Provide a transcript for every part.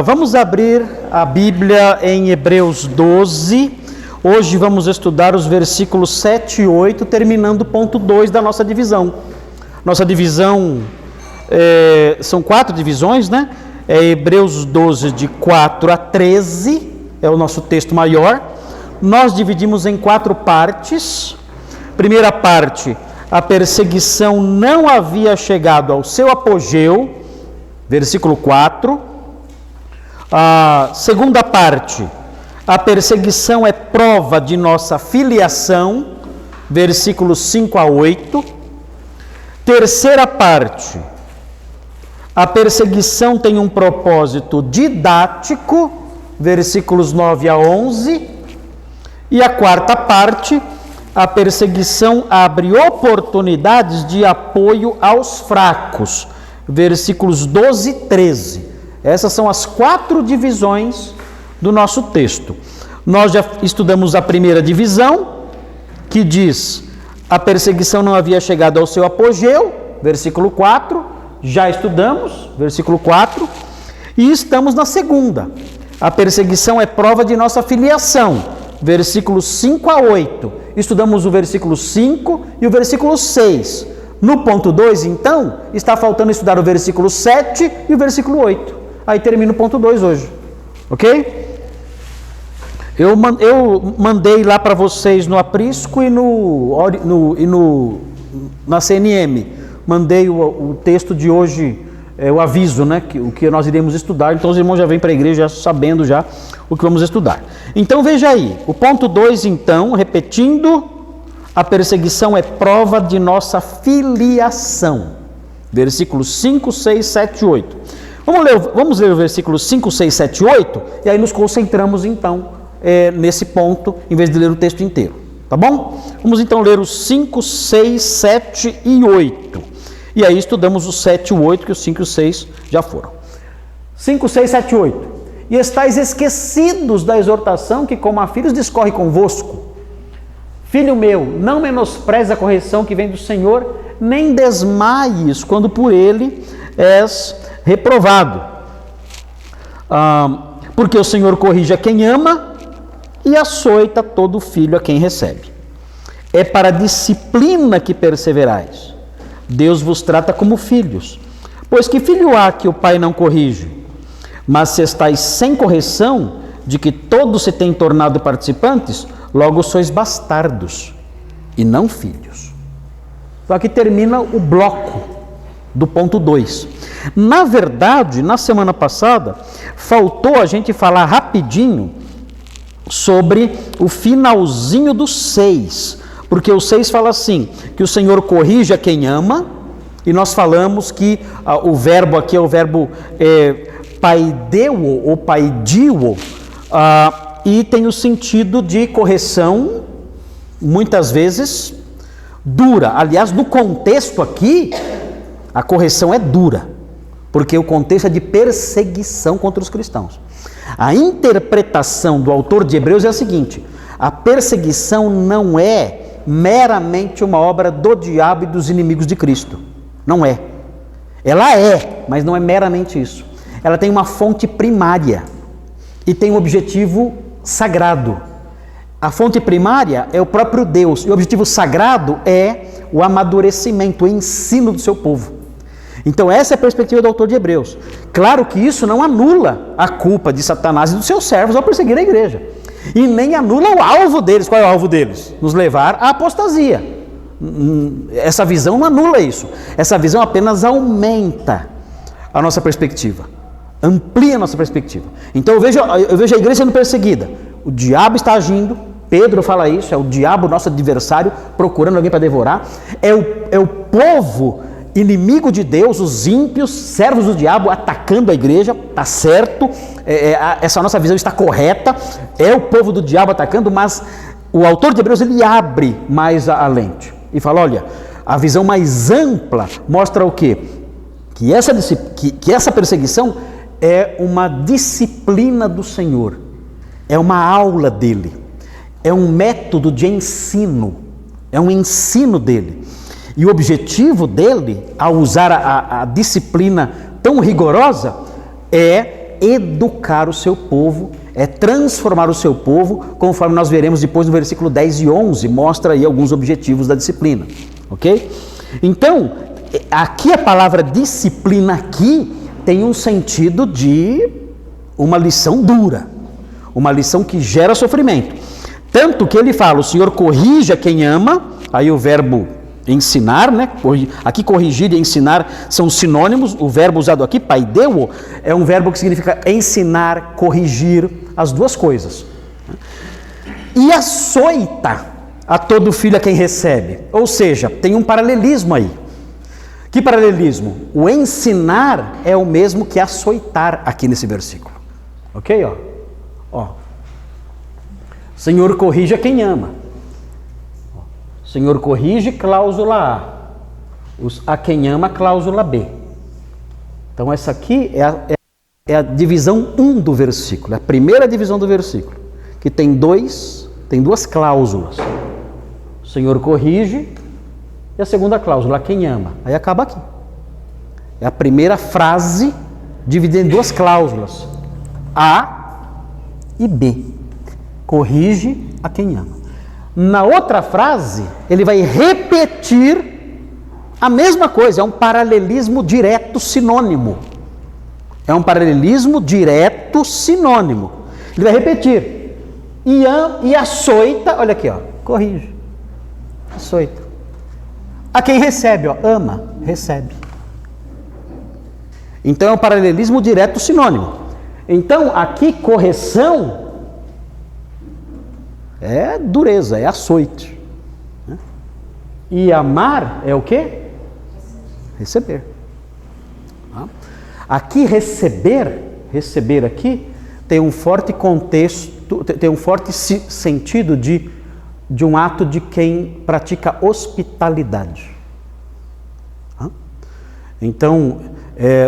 Vamos abrir a Bíblia em Hebreus 12. Hoje vamos estudar os versículos 7 e 8, terminando o ponto 2 da nossa divisão. Nossa divisão são 4 divisões, né? É Hebreus 12, de 4 a 13, é o nosso texto maior. Nós dividimos em 4 partes. Primeira parte, a perseguição não havia chegado ao seu apogeu, versículo 4. A segunda parte, a perseguição é prova de nossa filiação, versículos 5 a 8. Terceira parte, a perseguição tem um propósito didático, versículos 9 a 11. E a quarta parte, a perseguição abre oportunidades de apoio aos fracos, versículos 12 e 13. Essas são as 4 divisões do nosso texto. Nós já estudamos a primeira divisão, que diz: a perseguição não havia chegado ao seu apogeu, versículo 4. Já estudamos, versículo 4. E estamos na segunda. A perseguição é prova de nossa filiação, versículos 5 a 8. Estudamos o versículo 5 e o versículo 6. No ponto 2, então, está faltando estudar o versículo 7 e o versículo 8. Aí termina o ponto 2 hoje, ok? Eu mandei lá para vocês no aprisco e na CNM. Mandei o texto de hoje, o aviso, né? O que nós iremos estudar. Então os irmãos já vêm para a igreja sabendo já o que vamos estudar. Então veja aí, o ponto 2, então, repetindo: a perseguição é prova de nossa filiação. Versículos 5, 6, 7 e 8. Vamos ler o versículo 5, 6, 7 e 8, e aí nos concentramos então nesse ponto, em vez de ler o texto inteiro, tá bom? Vamos então ler os 5, 6, 7 e 8, e aí estudamos os 7 e o 8, que os 5 e o 6 já foram. 5, 6, 7 e 8. E estáis esquecidos da exortação que, como a filhos, discorre convosco. Filho meu, não menospreze a correção que vem do Senhor, nem desmaies quando por ele és reprovado. Porque o Senhor corrige a quem ama e açoita todo filho a quem recebe. É para a disciplina que perseverais. Deus vos trata como filhos. Pois que filho há que o pai não corrige? Mas se estáis sem correção, de que todos se têm tornado participantes, logo sois bastardos e não filhos. Então aqui termina o bloco do ponto 2. Na verdade, na semana passada, faltou a gente falar rapidinho sobre o finalzinho do 6, porque o 6 fala assim, que o Senhor corrige a quem ama, e nós falamos que o verbo aqui é o verbo paideu ou paidio, e tem o sentido de correção, muitas vezes dura. Aliás, no contexto aqui, a correção é dura, porque o contexto é de perseguição contra os cristãos. A interpretação do autor de Hebreus é a seguinte: a perseguição não é meramente uma obra do diabo e dos inimigos de Cristo. Não é. Ela é, mas não é meramente isso. Ela tem uma fonte primária e tem um objetivo sagrado. A fonte primária é o próprio Deus, e o objetivo sagrado é o amadurecimento, o ensino do seu povo. Então essa é a perspectiva do autor de Hebreus. Claro que isso não anula a culpa de Satanás e dos seus servos ao perseguir a igreja. E nem anula o alvo deles. Qual é o alvo deles? Nos levar à apostasia. Essa visão não anula isso. Essa visão apenas aumenta a nossa perspectiva. Amplia a nossa perspectiva. Então eu vejo a igreja sendo perseguida. O diabo está agindo. Pedro fala isso. É o diabo, nosso adversário, procurando alguém para devorar. É o povo inimigo de Deus, os ímpios, servos do diabo, atacando a igreja. Está certo. Essa nossa visão está correta. É o povo do diabo atacando, mas o autor de Hebreus ele abre mais a lente e fala: olha, a visão mais ampla mostra o quê? Que essa perseguição é uma disciplina do Senhor, é uma aula dele, é um método de ensino, é um ensino dele. E o objetivo dele, ao usar a disciplina tão rigorosa, é educar o seu povo, é transformar o seu povo, conforme nós veremos depois no versículo 10 e 11, mostra aí alguns objetivos da disciplina, ok? Então, aqui a palavra disciplina aqui tem um sentido de uma lição dura, uma lição que gera sofrimento. Tanto que ele fala, o Senhor corrige a quem ama, aí o verbo ensinar, né? Aqui corrigir e ensinar são sinônimos, o verbo usado aqui, paideu, é um verbo que significa ensinar, corrigir, as duas coisas. E açoita a todo filho a quem recebe, ou seja, tem um paralelismo aí. Que paralelismo? O ensinar é o mesmo que açoitar aqui nesse versículo. Ok? Ó. Senhor corrige a quem ama. Senhor corrige, cláusula A. A quem ama, cláusula B. Então essa aqui é a divisão 1 do versículo, é a primeira divisão do versículo, que tem duas cláusulas. O Senhor corrige e a segunda cláusula, a quem ama. Aí acaba aqui. É a primeira frase dividida em duas cláusulas, A e B. Corrige a quem ama. Na outra frase, ele vai repetir a mesma coisa, é um paralelismo direto sinônimo. É um paralelismo direto sinônimo. Ele vai repetir. E açoita, olha aqui, corrige. Açoita. A quem recebe, ama, recebe. Então é um paralelismo direto sinônimo. Então aqui correção é dureza, é açoite. E amar é o quê? Receber. Aqui receber aqui tem um forte contexto, tem um forte sentido de um ato de quem pratica hospitalidade. Então,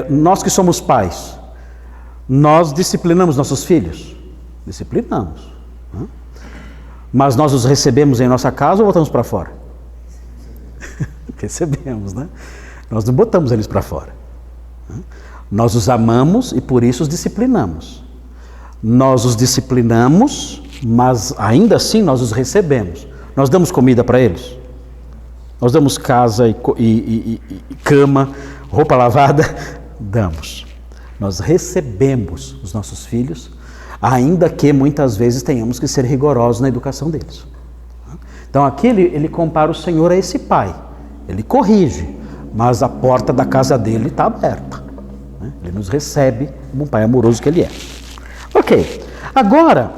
nós que somos pais, nós disciplinamos nossos filhos? Disciplinamos. Mas nós os recebemos em nossa casa ou botamos para fora? Recebemos, né? Nós não botamos eles para fora. Nós os amamos e por isso os disciplinamos. Nós os disciplinamos, mas ainda assim nós os recebemos. Nós damos comida para eles? Nós damos casa e cama, roupa lavada? Damos. Nós recebemos os nossos filhos, ainda que muitas vezes tenhamos que ser rigorosos na educação deles. Então aqui ele compara o Senhor a esse pai. Ele corrige, mas a porta da casa dele está aberta. Ele nos recebe como um pai amoroso que ele é. Ok, agora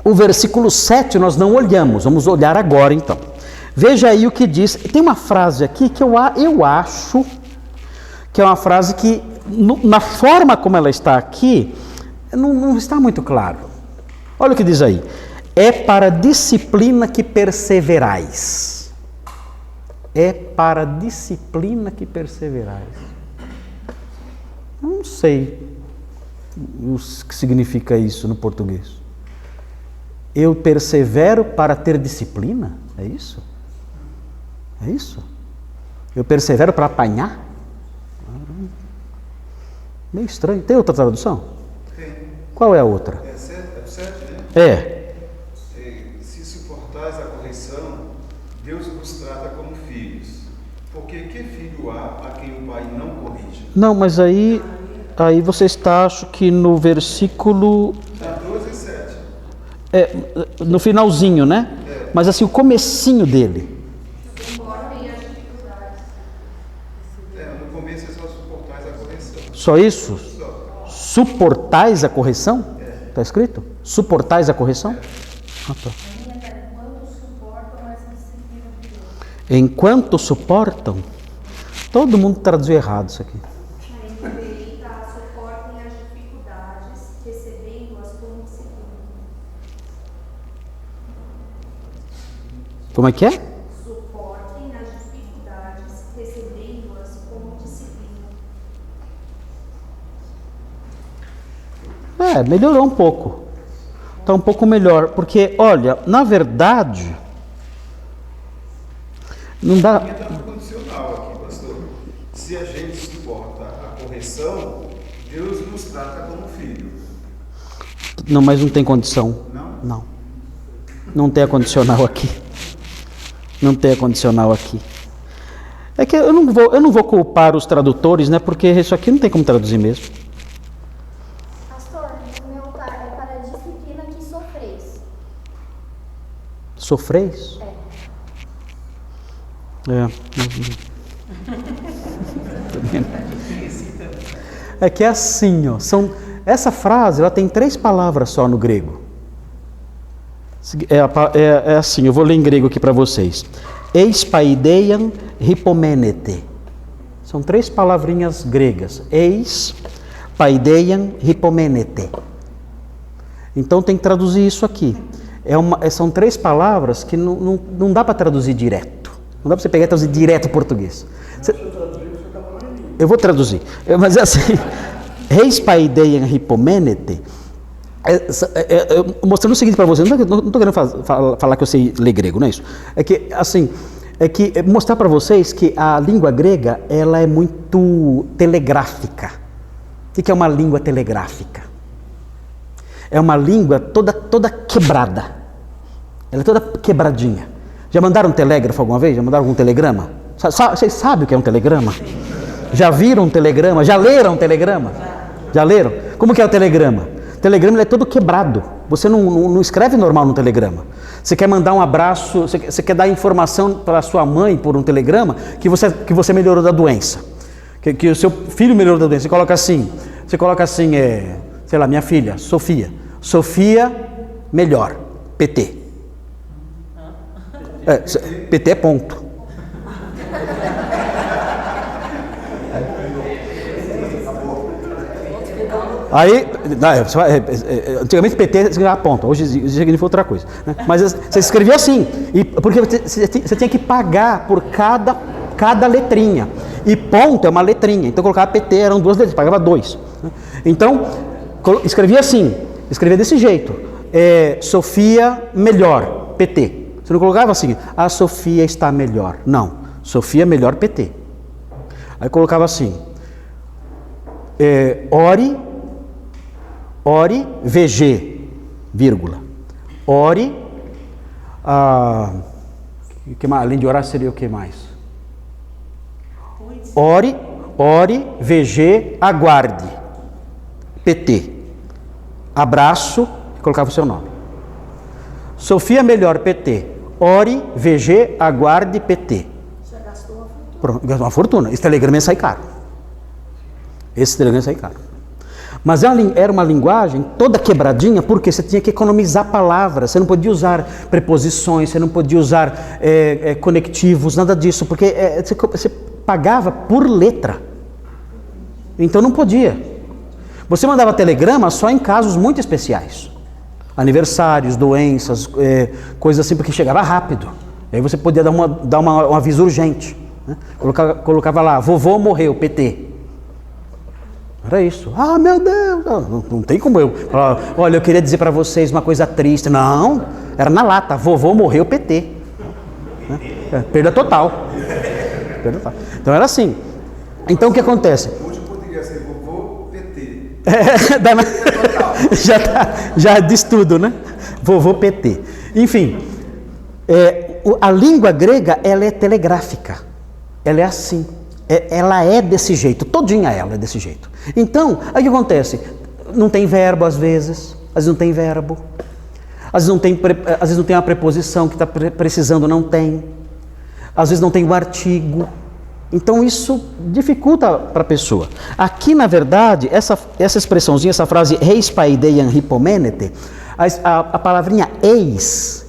o versículo 7 nós não olhamos, vamos olhar agora então. Veja aí o que diz. Tem uma frase aqui que eu acho que é uma frase que, na forma como ela está aqui, não está muito claro. Olha o que diz aí. É para disciplina que perseverais. É para disciplina que perseverais. Eu não sei o que significa isso no português. Eu persevero para ter disciplina? É isso? É isso? Eu persevero para apanhar? Meio estranho. Tem outra tradução? Tem. Qual é a outra? É 7, né? É. Se suportais a correção, Deus vos trata como filhos. Porque que filho há a quem o pai não corrige? Não, mas aí você está, acho que no versículo... 12 e 7. No finalzinho, né? Mas assim, o comecinho dele. No começo é só suportais a correção. Só isso? Suportais a correção? Está escrito? Suportais a correção? Tá. Enquanto suportam? Todo mundo traduziu errado isso aqui. Suportem as dificuldades, recebendo-as como disciplina. Como é que é? Suportem as dificuldades, recebendo-as como disciplina. Melhorou um pouco. Está um pouco melhor, porque, olha, na verdade, não dá... Está no condicional aqui, pastor. Se a gente suporta a correção, Deus nos trata como filho. Não, mas não tem condição. Não? Não. Não tem a condicional aqui. Não tem a condicional aqui. É que eu não vou culpar os tradutores, né? Porque isso aqui não tem como traduzir mesmo. Pastor, no meu caso é para a disciplina que sofreis. Sofreis? É. É que é assim, ó. Essa frase, ela tem 3 palavras só no grego. É assim, eu vou ler em grego aqui para vocês. Eis paideian hipomenete. São 3 palavrinhas gregas. Eis paideian hipomenete. Então tem que traduzir isso aqui. São 3 palavras que não dá para traduzir direto. Não dá para você pegar e traduzir direto em português. Eu vou traduzir. Mas é assim. Eis paideian hipomenete. Mostrando o seguinte para você, não estou querendo falar que eu sei ler grego, não é isso? É que, assim, mostrar para vocês que a língua grega, ela é muito telegráfica. O que é uma língua telegráfica? É uma língua toda quebrada. Ela é toda quebradinha. Já mandaram um telégrafo alguma vez? Já mandaram algum telegrama? Vocês sabem o que é um telegrama? Já viram um telegrama? Já leram um telegrama? Já leram? Como que é o telegrama? O telegrama ele é todo quebrado. Você não escreve normal no telegrama. Você quer mandar um abraço, você quer dar informação para a sua mãe por um telegrama que você melhorou da doença. Que o seu filho melhorou da doença. Você coloca assim, sei lá, minha filha, Sofia. Sofia melhor, PT. PT é ponto. Aí, antigamente PT significava ponto, hoje significa outra coisa. Né? Mas você escrevia assim, porque você tinha que pagar por cada letrinha. E ponto é uma letrinha, então colocava PT, eram 2 letras, pagava 2. Né? Então, escrevia assim, escrevia desse jeito, Sofia melhor, PT. Você não colocava assim, a Sofia está melhor. Não, Sofia melhor, PT. Aí colocava assim, ore, VG, vírgula. Ore, além de orar seria o que mais? Ore, VG, aguarde, PT. Abraço, colocava o seu nome. Sofia melhor, PT. Ore, VG, aguarde, PT. Já gastou uma fortuna. Pronto, gastou uma fortuna. Esse telegrama ia sair caro. Mas era uma linguagem toda quebradinha, porque você tinha que economizar palavras, você não podia usar preposições, você não podia usar conectivos, nada disso, porque você pagava por letra. Então não podia. Você mandava telegrama só em casos muito especiais. Aniversários, doenças, coisas assim, porque chegava rápido. Aí você podia dar um aviso urgente. Né? Colocava lá, vovô morreu, PT. Era isso. Ah, meu Deus, não tem como eu falar, olha, eu queria dizer para vocês uma coisa triste. Não, era na lata, vovô morreu, PT. Né? Perda total. Então era assim. Então o que acontece? Hoje poderia ser vovô PT. Já diz tudo, né? Vovô PT. Enfim, a língua grega, ela é telegráfica. Ela é assim. Ela é desse jeito, todinha ela é desse jeito. Então, aí o que acontece? Não tem verbo às vezes não tem verbo, às vezes não tem uma preposição que está precisando, não tem. Às vezes não tem o artigo. Então isso dificulta para a pessoa. Aqui, na verdade, essa expressãozinha, essa frase, reis paideian hipomenete, a palavrinha eis,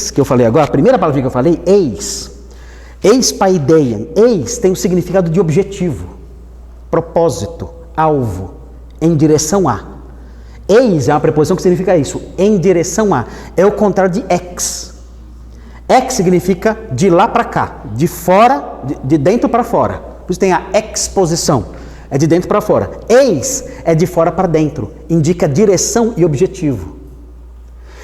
que eu falei agora, a primeira palavrinha que eu falei, eis paideian, eis tem o significado de objetivo, propósito, alvo, em direção a. Eis é uma preposição que significa isso, em direção a. É o contrário de ex. Ex significa de lá para cá, de fora, de dentro para fora. Por isso tem a exposição, é de dentro para fora. Eis é de fora para dentro, indica direção e objetivo.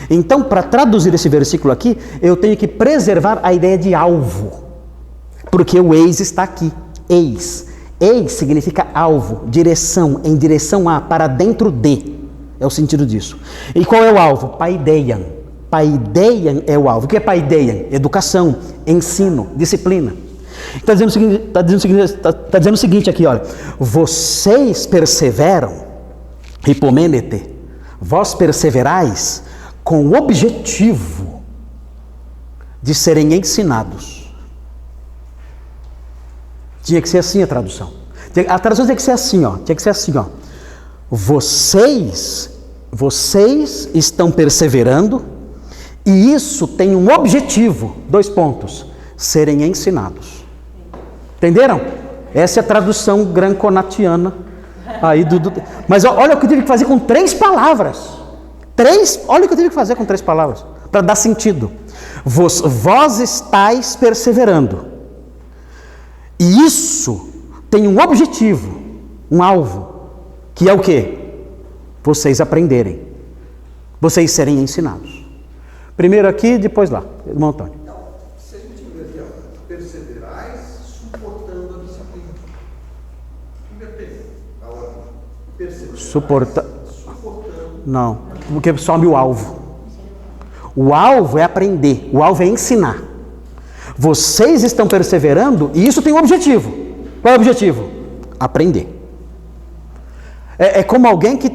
Então, para traduzir esse versículo aqui, eu tenho que preservar a ideia de alvo, porque o eis está aqui, eis. Eis significa alvo, direção, em direção a, para dentro de. É o sentido disso. E qual é o alvo? Paideian. Paideian é o alvo. O que é paideian? Educação, ensino, disciplina. Está dizendo o seguinte aqui, olha. Vocês perseveram, hipomenete, vós perseverais com o objetivo de serem ensinados. Tinha que ser assim a tradução. A tradução tinha que ser assim, ó. Tinha que ser assim, ó. Vocês estão perseverando e isso tem um objetivo, 2 pontos, serem ensinados. Entenderam? Essa é a tradução granconatiana aí Mas olha o que eu tive que fazer com 3 palavras. Olha o que eu tive que fazer com 3 palavras para dar sentido. Vós estáis perseverando. E isso tem um objetivo, um alvo, que é o quê? Vocês aprenderem, vocês serem ensinados. Primeiro aqui, depois lá, irmão Antônio. Então, se a gente ver aqui, ó, perseverais suportando a disciplina. Inverter a ordem. Perseverais suportando. Não, porque some o alvo. O alvo é aprender, o alvo é ensinar. Vocês estão perseverando e isso tem um objetivo. Qual é o objetivo? Aprender. É como alguém que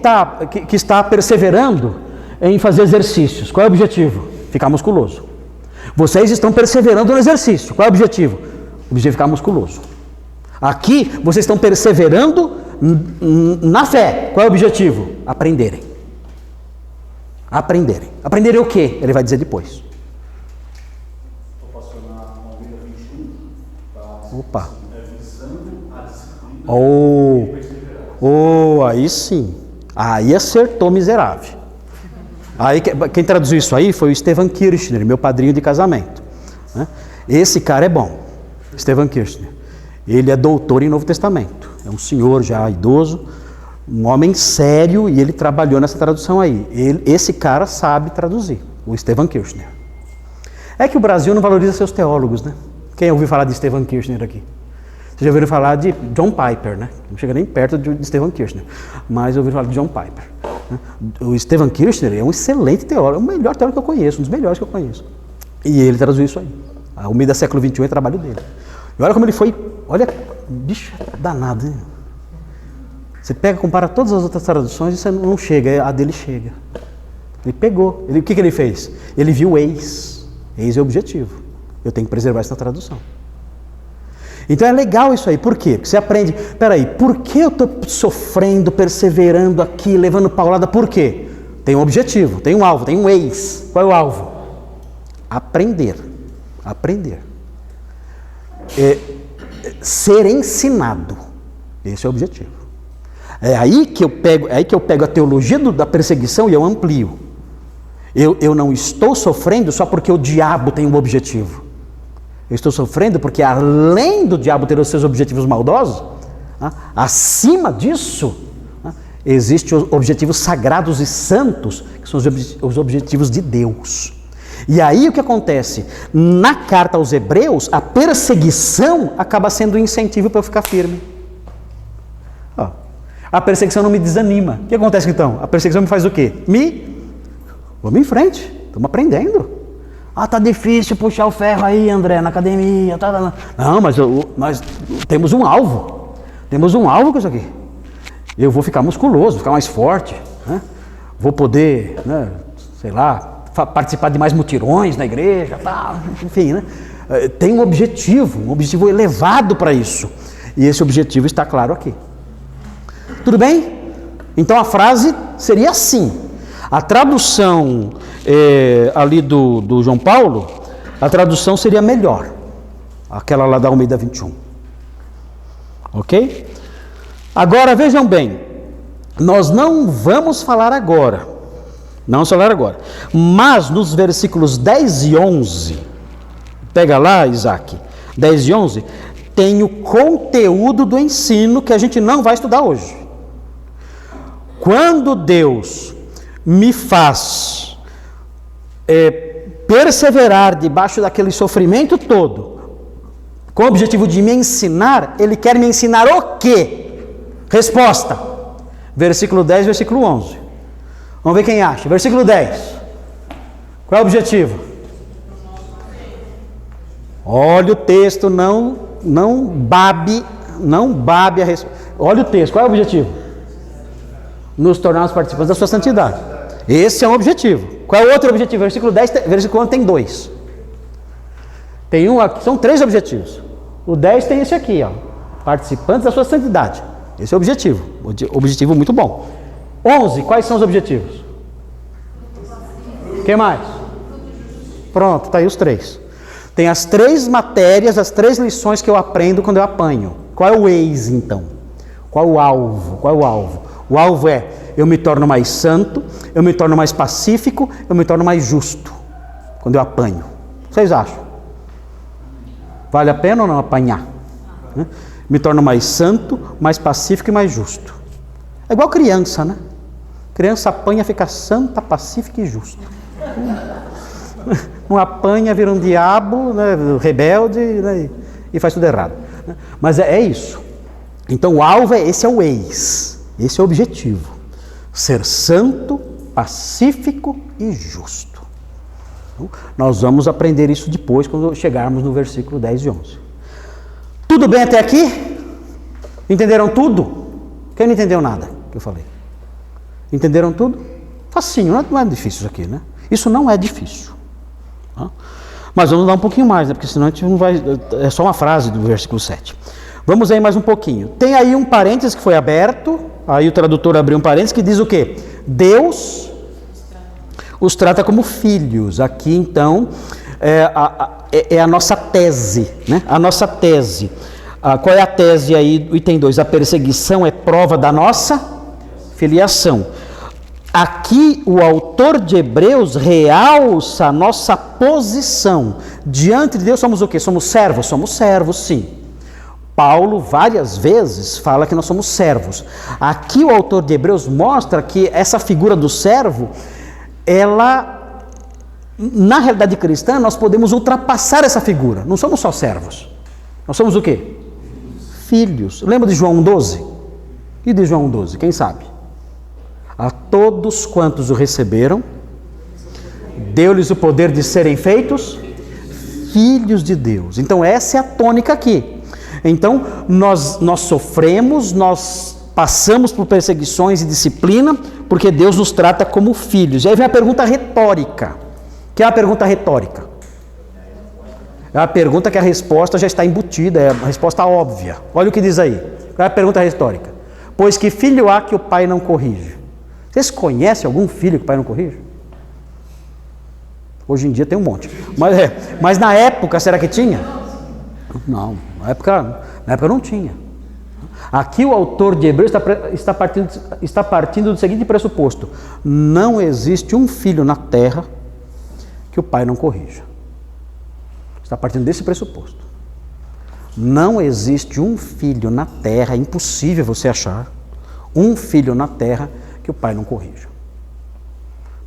está perseverando em fazer exercícios. Qual é o objetivo? Ficar musculoso. Vocês estão perseverando no exercício. Qual é o objetivo? O objetivo é ficar musculoso. Aqui, vocês estão perseverando na fé. Qual é o objetivo? Aprenderem. Aprenderem. Aprenderem o quê? Ele vai dizer depois. Opa. Aí sim. Aí acertou miserável. Aí, quem traduziu isso aí foi o Stephen Kirchner, meu padrinho de casamento. Esse cara é bom. Stephen Kirchner. Ele é doutor em Novo Testamento. É um senhor já idoso, um homem sério, e ele trabalhou nessa tradução aí. Esse cara sabe traduzir, o Stephen Kirchner. É que o Brasil não valoriza seus teólogos, né? Quem ouviu falar de Stephen Kirchner aqui? Vocês já ouviram falar de John Piper, né? Não chega nem perto de Stephen Kirchner, mas ouviram falar de John Piper. Né? O Stephen Kirchner é um excelente teólogo, o melhor teólogo que eu conheço, um dos melhores que eu conheço. E ele traduziu isso aí. O meio do século XXI é trabalho dele. E olha como ele foi, olha, bicho danado, hein? Você pega, compara todas as outras traduções e você não chega, a dele chega. Ele pegou. O que ele fez? Ele viu o eis. Eis é o objetivo. Eu tenho que preservar essa tradução. Então é legal isso aí. Por quê? Porque você aprende, peraí, por que eu estou sofrendo, perseverando aqui, levando paulada? Por quê? Tem um objetivo, tem um alvo, tem um eis. Qual é o alvo? Aprender. Aprender. Ser ensinado. Esse é o objetivo. É aí que eu pego a teologia da perseguição e eu amplio. Eu não estou sofrendo só porque o diabo tem um objetivo. Eu estou sofrendo porque, além do diabo ter os seus objetivos maldosos, acima disso, existem os objetivos sagrados e santos, que são os objetivos de Deus. E aí o que acontece? Na carta aos Hebreus, a perseguição acaba sendo um incentivo para eu ficar firme. A perseguição não me desanima. O que acontece então? A perseguição me faz o quê? Vamos em frente, estamos aprendendo. Tá difícil puxar o ferro aí, André, na academia. Não, mas nós temos um alvo. Temos um alvo com isso aqui. Eu vou ficar musculoso, vou ficar mais forte. Né? Vou poder, né, sei lá, participar de mais mutirões na igreja. Enfim, né? Tem um objetivo elevado para isso. E esse objetivo está claro aqui. Tudo bem? Então a frase seria assim. A tradução ali do João Paulo, a tradução seria melhor. Aquela lá da Almeida 21. Ok? Agora vejam bem, nós não vamos falar agora. Não vamos falar agora. Mas nos versículos 10 e 11, pega lá, Isaac, 10 e 11, tem o conteúdo do ensino que a gente não vai estudar hoje. Quando Deus me faz perseverar debaixo daquele sofrimento todo, Com o objetivo de me ensinar, ele quer me ensinar o quê? Resposta. Versículo 10, versículo 11. Vamos ver quem acha. Versículo 10. Qual é o objetivo? Olha o texto, não babe a resposta. Olha o texto, qual é o objetivo? Nos tornarmos participantes da sua santidade. Esse é um objetivo. Qual é o outro objetivo? Versículo 10, versículo 11 tem 2. Tem um aqui, são 3 objetivos. O 10 tem esse aqui, ó. Participantes da sua santidade. Esse é o objetivo. Objetivo muito bom. 11, quais são os objetivos? O que mais? Pronto, tá aí os 3. Tem as 3 matérias, as 3 lições que eu aprendo quando eu apanho. Qual é o eis, então? Qual é o alvo? Qual é o alvo? O alvo é, eu me torno mais santo, eu me torno mais pacífico, eu me torno mais justo. Quando eu apanho. O que vocês acham? Vale a pena ou não apanhar? Me torno mais santo, mais pacífico e mais justo. É igual criança, né? Criança apanha, fica santa, pacífica e justa. Não apanha, vira um diabo, né, rebelde, né, e faz tudo errado. Mas é isso. Então o alvo esse é o eis. Esse é o objetivo. Ser santo, pacífico e justo. Então, nós vamos aprender isso depois, quando chegarmos no versículo 10 e 11. Tudo bem até aqui? Entenderam tudo? Quem não entendeu nada que eu falei? Entenderam tudo? Facinho, não é difícil isso aqui, né? Isso não é difícil. Tá? Mas vamos dar um pouquinho mais, né? Porque senão a gente não vai... É só uma frase do versículo 7. Vamos aí mais um pouquinho. Tem aí um parênteses que foi aberto, aí o tradutor abriu um parênteses que diz o quê? Deus os trata como filhos. Aqui, então, é a nossa tese, né? A nossa tese. Qual é a tese aí do item 2? A perseguição é prova da nossa filiação. Aqui o autor de Hebreus realça a nossa posição. Diante de Deus somos o quê? Somos servos? Somos servos, sim. Paulo várias vezes fala que nós somos servos. Aqui o autor de Hebreus mostra que essa figura do servo, ela, na realidade cristã, nós podemos ultrapassar essa figura. Não somos só servos. Nós somos o quê? Filhos. Lembra de João 12? E de João 12? Quem sabe? A todos quantos o receberam, deu-lhes o poder de serem feitos filhos de Deus. Então essa é a tônica aqui. Então nós sofremos, nós passamos por perseguições e disciplina, porque Deus nos trata como filhos. E aí vem a pergunta retórica. Que é a pergunta retórica? É a pergunta que a resposta já está embutida, é a resposta óbvia. Olha o que diz aí. Qual é a pergunta retórica? Pois que filho há que o pai não corrige? Vocês conhecem algum filho que o pai não corrige? Hoje em dia tem um monte. Mas na época, será que tinha? Não, na época não tinha. Aqui o autor de Hebreus está partindo do seguinte pressuposto: não existe um filho na terra que o pai não corrija. Está partindo desse pressuposto. Não existe um filho na terra, é impossível você achar um filho na terra que o pai não corrija.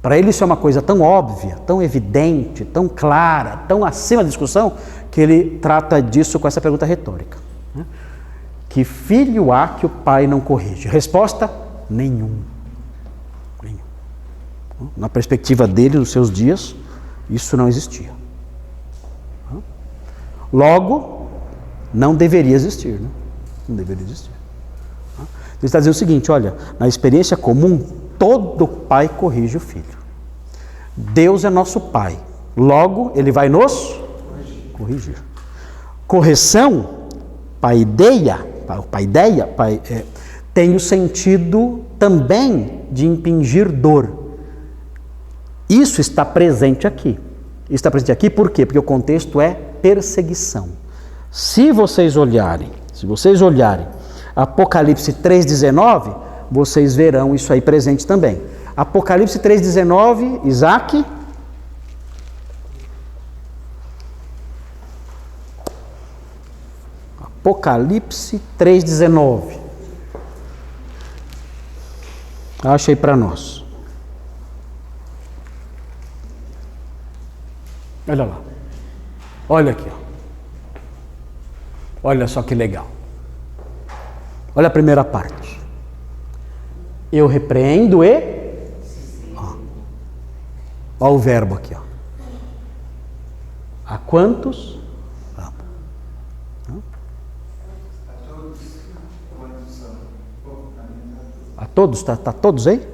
Para ele isso é uma coisa tão óbvia, tão evidente, tão clara, tão acima da discussão, que ele trata disso com essa pergunta retórica. Que filho há que o pai não corrige? Resposta: nenhum. Na perspectiva dele, nos seus dias, isso não existia. Logo, não deveria existir. Né? Não deveria existir. Ele está dizendo o seguinte: olha, na experiência comum, todo pai corrige o filho. Deus é nosso pai. Logo, ele vai nos corrigir. Correção, paideia, tem o sentido também de impingir dor. Isso está presente aqui. Está presente aqui por quê? Porque o contexto é perseguição. Se vocês olharem Apocalipse 3,19, vocês verão isso aí presente também. Apocalipse 3,19, Isaac. Apocalipse 3,19. Acha aí para nós. Olha lá. Olha aqui. Ó. Olha só que legal. Olha a primeira parte. Eu repreendo e... Olha o verbo aqui, ó. A quantos? Amo. A todos? Tá todos aí?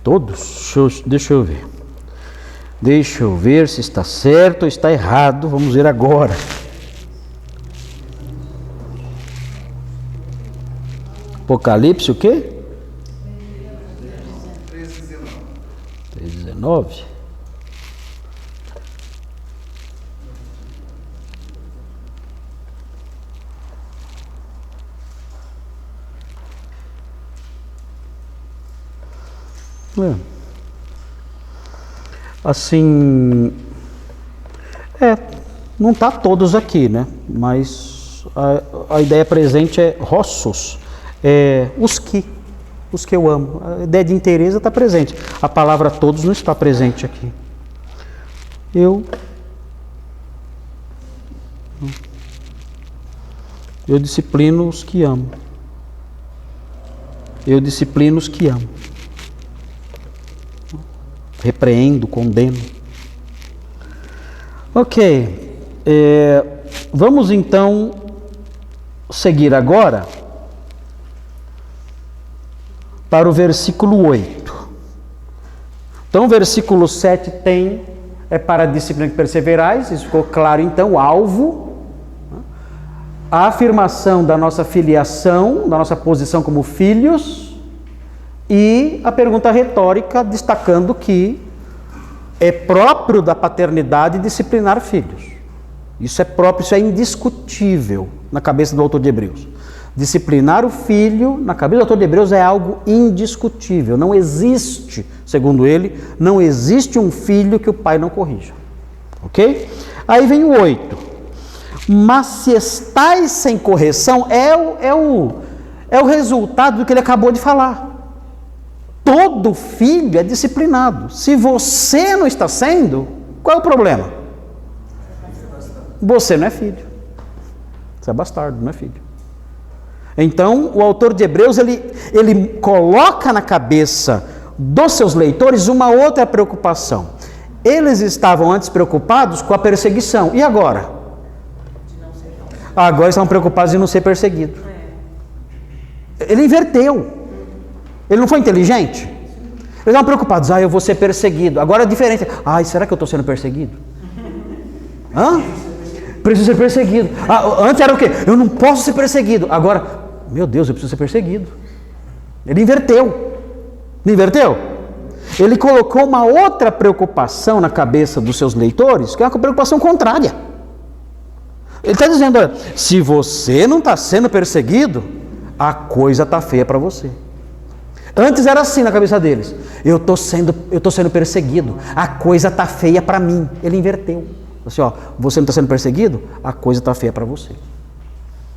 Todos? Deixa eu ver. Deixa eu ver se está certo ou está errado. Vamos ver agora. Apocalipse o quê? 3:19. Assim, não está todos aqui, né? Mas a ideia presente é rossos, os que eu amo. A ideia de inteireza está presente. A palavra todos não está presente aqui. Eu disciplino os que amo. Eu disciplino os que amo. Repreendo, condeno. Ok. Vamos então seguir agora para o versículo 8. Então, o versículo 7 é para a disciplina que perseverais, isso ficou claro então, o alvo, a afirmação da nossa filiação, da nossa posição como filhos, e a pergunta retórica destacando que é próprio da paternidade disciplinar filhos. Isso é próprio, isso é indiscutível na cabeça do autor de Hebreus. Disciplinar o filho, na cabeça do autor de Hebreus, é algo indiscutível. Não existe, segundo ele, não existe um filho que o pai não corrija. Ok? Aí vem o 8. Mas se estais sem correção, é o resultado do que ele acabou de falar. Todo filho é disciplinado. Se você não está sendo, qual é o problema? Você não é filho. Você é bastardo, não é filho. Então, o autor de Hebreus, ele coloca na cabeça dos seus leitores uma outra preocupação. Eles estavam antes preocupados com a perseguição. E agora? Agora estão preocupados em não ser perseguido. Ele inverteu. Ele não foi inteligente? Eles estavam preocupados. Eu vou ser perseguido. Agora é diferente. Será que eu estou sendo perseguido? Preciso ser perseguido. Antes era o quê? Eu não posso ser perseguido. Agora, meu Deus, eu preciso ser perseguido. Ele inverteu. Não inverteu? Ele colocou uma outra preocupação na cabeça dos seus leitores, que é uma preocupação contrária. Ele está dizendo, olha, se você não está sendo perseguido, a coisa está feia para você. Antes era assim na cabeça deles. Eu estou sendo perseguido. A coisa está feia para mim. Ele inverteu. Assim, você não está sendo perseguido? A coisa está feia para você.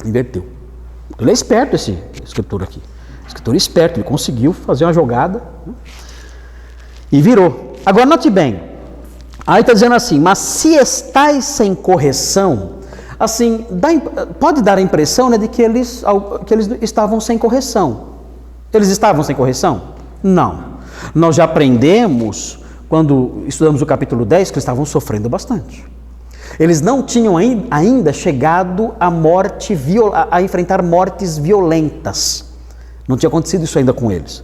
Inverteu. Ele é esperto, esse escritor aqui. Escritor esperto. Ele conseguiu fazer uma jogada, né? E virou. Agora note bem. Aí está dizendo assim, mas se estais sem correção, assim, pode dar a impressão, né, de que eles estavam sem correção. Eles estavam sem correção? Não. Nós já aprendemos, quando estudamos o capítulo 10, que eles estavam sofrendo bastante. Eles não tinham ainda chegado a enfrentar mortes violentas. Não tinha acontecido isso ainda com eles.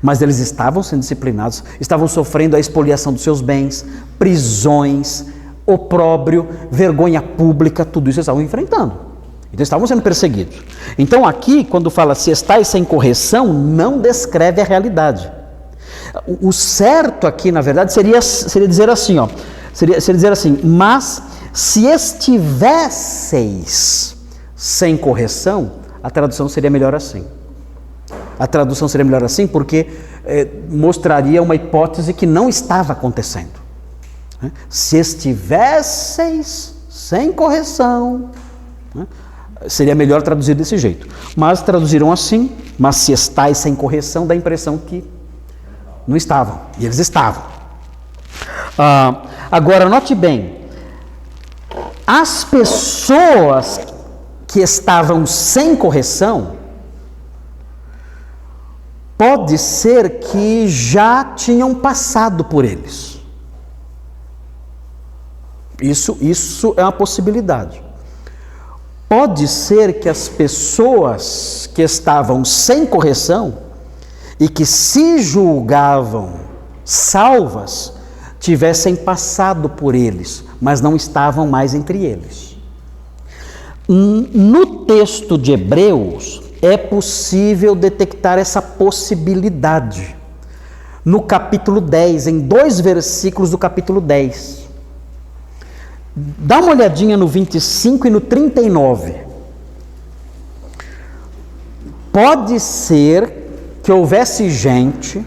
Mas eles estavam sendo disciplinados, estavam sofrendo a expoliação dos seus bens, prisões, opróbrio, vergonha pública, tudo isso eles estavam enfrentando. Então estavam sendo perseguidos. Então aqui, quando fala se estais sem correção, não descreve a realidade. O certo aqui, na verdade, seria dizer assim, seria dizer assim, mas se estivesseis sem correção, a tradução seria melhor assim. A tradução seria melhor assim porque mostraria uma hipótese que não estava acontecendo. Se estivesseis sem correção, seria melhor traduzir desse jeito. Mas traduziram assim, mas se estais sem correção, dá a impressão que não estavam. E eles estavam. Agora, note bem, As pessoas que estavam sem correção, pode ser que já tinham passado por eles. Isso é uma possibilidade. Pode ser que as pessoas que estavam sem correção e que se julgavam salvas, tivessem passado por eles, mas não estavam mais entre eles. No texto de Hebreus, é possível detectar essa possibilidade. No capítulo 10, em 2 versículos do capítulo 10. Dá uma olhadinha no 25 e no 39. Pode ser que houvesse gente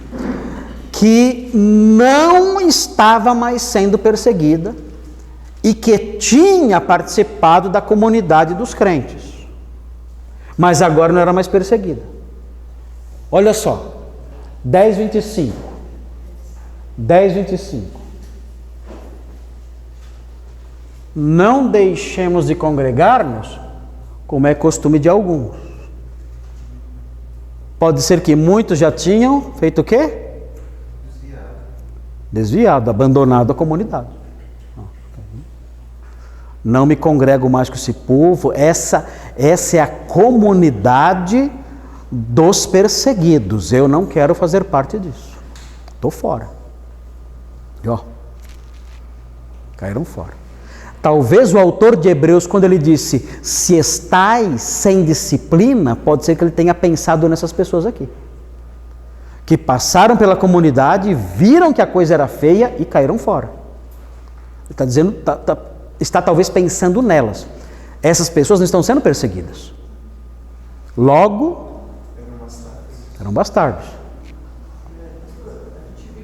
que não estava mais sendo perseguida e que tinha participado da comunidade dos crentes, mas agora não era mais perseguida. Olha só, 10:25. 10:25. Não deixemos de congregar-nos, como é costume de alguns. Pode ser que muitos já tinham feito o quê? Desviado, abandonado a comunidade. Não me congrego mais com esse povo. Essa é a comunidade dos perseguidos. Eu não quero fazer parte disso. Estou fora. E ó, caíram fora. Talvez o autor de Hebreus, quando ele disse, se estais sem disciplina, pode ser que ele tenha pensado nessas pessoas aqui, que passaram pela comunidade, viram que a coisa era feia e caíram fora. Ele está dizendo, está talvez pensando nelas. Essas pessoas não estão sendo perseguidas. Logo, eram bastardos. A gente vê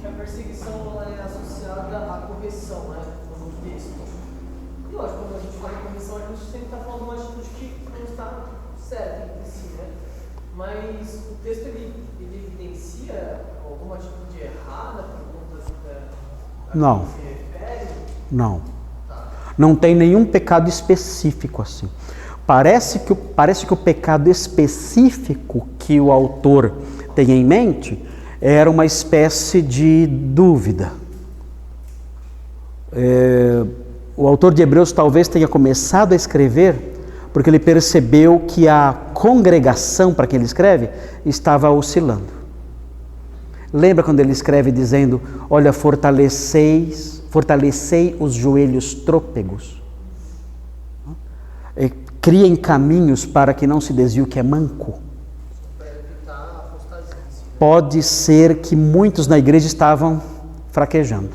que a perseguição ela é associada à correção, né? No texto. E lógico, quando a gente fala em correção, a gente sempre está falando de uma atitude que não está certa entre si, né? Mas o texto ele evidencia alguma atitude errada por conta da Não. que se refere? Não. Não tem nenhum pecado específico assim. Parece que o pecado específico que o autor tem em mente era uma espécie de dúvida. O autor de Hebreus talvez tenha começado a escrever porque ele percebeu que a congregação para quem ele escreve estava oscilando. Lembra quando ele escreve dizendo, olha, fortalecei os joelhos trôpegos. Criem caminhos para que não se desvie o que é manco. Pode ser que muitos na igreja estavam fraquejando.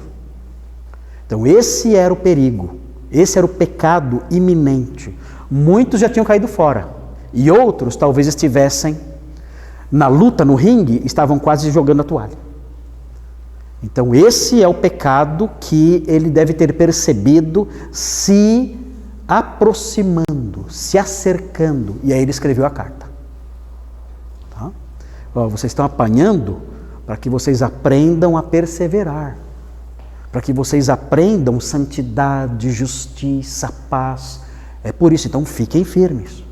Então esse era o perigo, esse era o pecado iminente. Muitos já tinham caído fora e outros talvez estivessem na luta, no ringue, estavam quase jogando a toalha. Então esse é o pecado que ele deve ter percebido, se aproximando, se acercando, e aí ele escreveu a carta. Tá? Vocês estão apanhando para que vocês aprendam a perseverar, para que vocês aprendam santidade, justiça, paz. É por isso, então fiquem firmes.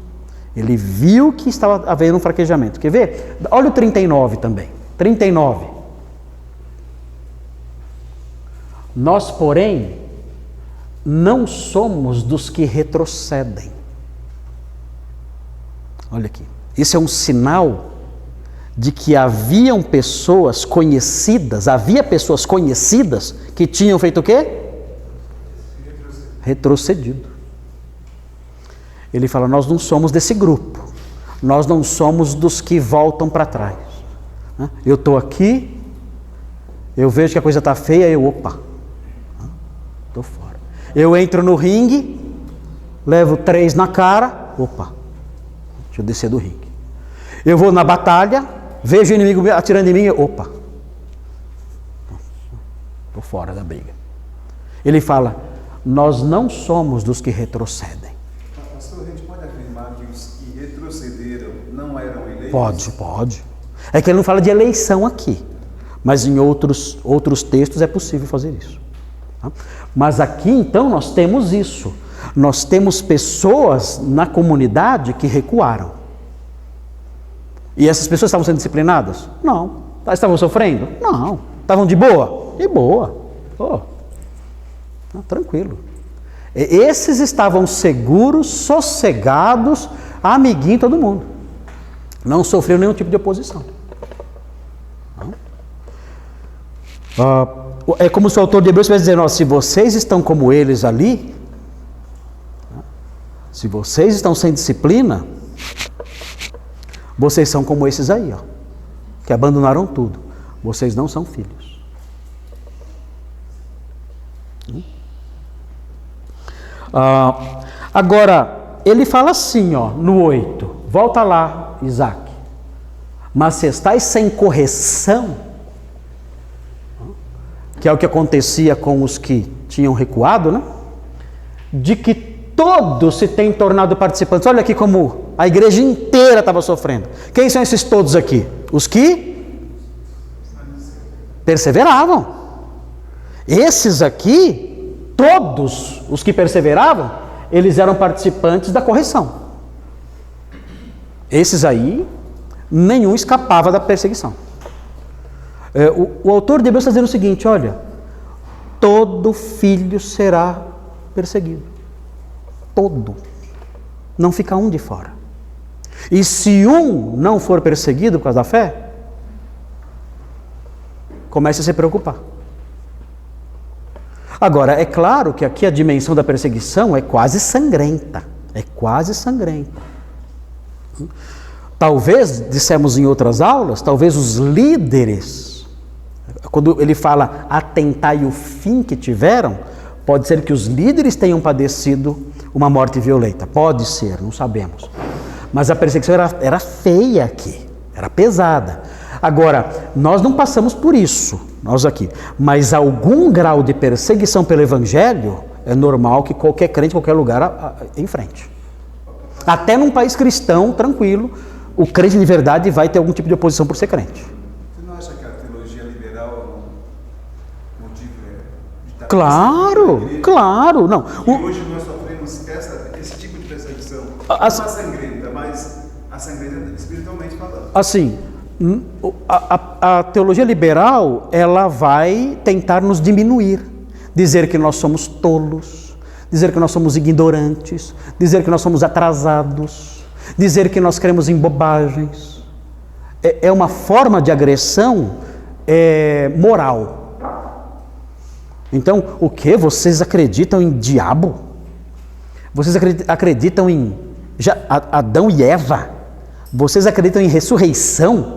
Ele viu que estava havendo um fraquejamento. Quer ver? Olha o 39 também. 39. Nós, porém, não somos dos que retrocedem. Olha aqui. Isso é um sinal de que havia pessoas conhecidas que tinham feito o quê? Retrocedido. Ele fala, nós não somos desse grupo. Nós não somos dos que voltam para trás. Eu estou aqui, eu vejo que a coisa está feia, opa, estou fora. Eu entro no ringue, levo 3 na cara, opa, deixa eu descer do ringue. Eu vou na batalha, vejo o inimigo atirando em mim, opa, estou fora da briga. Ele fala, nós não somos dos que retrocedem. Pastor, a gente pode afirmar que os que retrocederam não eram eleitos? Pode. É que ele não fala de eleição aqui, mas em outros textos é possível fazer isso. Mas aqui então nós temos isso. Nós temos pessoas na comunidade que recuaram. E essas pessoas estavam sendo disciplinadas? Não. Estavam sofrendo? Não. Estavam de boa? De boa. Oh. Tranquilo. Esses estavam seguros, sossegados, amiguinho todo mundo. Não sofreu nenhum tipo de oposição. É como se o autor de Hebreus estivesse dizendo, se vocês estão como eles ali, se vocês estão sem disciplina, vocês são como esses aí, ó, que abandonaram tudo. Vocês não são filhos. Agora, ele fala assim, ó, no 8, volta lá, Isaac. Mas se estáis sem correção, que é o que acontecia com os que tinham recuado, né? De que todos se têm tornado participantes. Olha aqui como a igreja inteira estava sofrendo. Quem são esses todos aqui? Os que perseveravam. Esses aqui, todos os que perseveravam, eles eram participantes da correção. Esses aí, nenhum escapava da perseguição. O autor de Hebreus está dizendo o seguinte, olha, todo filho será perseguido. Todo. Não fica um de fora. E se um não for perseguido por causa da fé, comece a se preocupar. Agora, é claro que aqui a dimensão da perseguição é quase sangrenta. É quase sangrenta. Talvez, dissemos em outras aulas, talvez os líderes, quando ele fala atentai o fim que tiveram, pode ser que os líderes tenham padecido uma morte violenta. Pode ser, não sabemos. Mas a perseguição era feia aqui, era pesada. Agora, nós não passamos por isso, nós aqui. Mas algum grau de perseguição pelo Evangelho é normal que qualquer crente, em qualquer lugar, enfrente. Até num país cristão, tranquilo, o crente de verdade vai ter algum tipo de oposição por ser crente. Você não acha que a teologia liberal é um motivo de estar Claro, claro, não. E hoje nós sofremos esse tipo de perseguição. Não a sangrenta, mas a sangrenta espiritualmente falando. Assim, a teologia liberal, ela vai tentar nos diminuir, dizer que nós somos tolos, dizer que nós somos ignorantes, dizer que nós somos atrasados, dizer que nós cremos em bobagens. É uma forma de agressão moral. Então, o que? Vocês acreditam em diabo? Vocês acreditam em Adão e Eva? Vocês acreditam em ressurreição?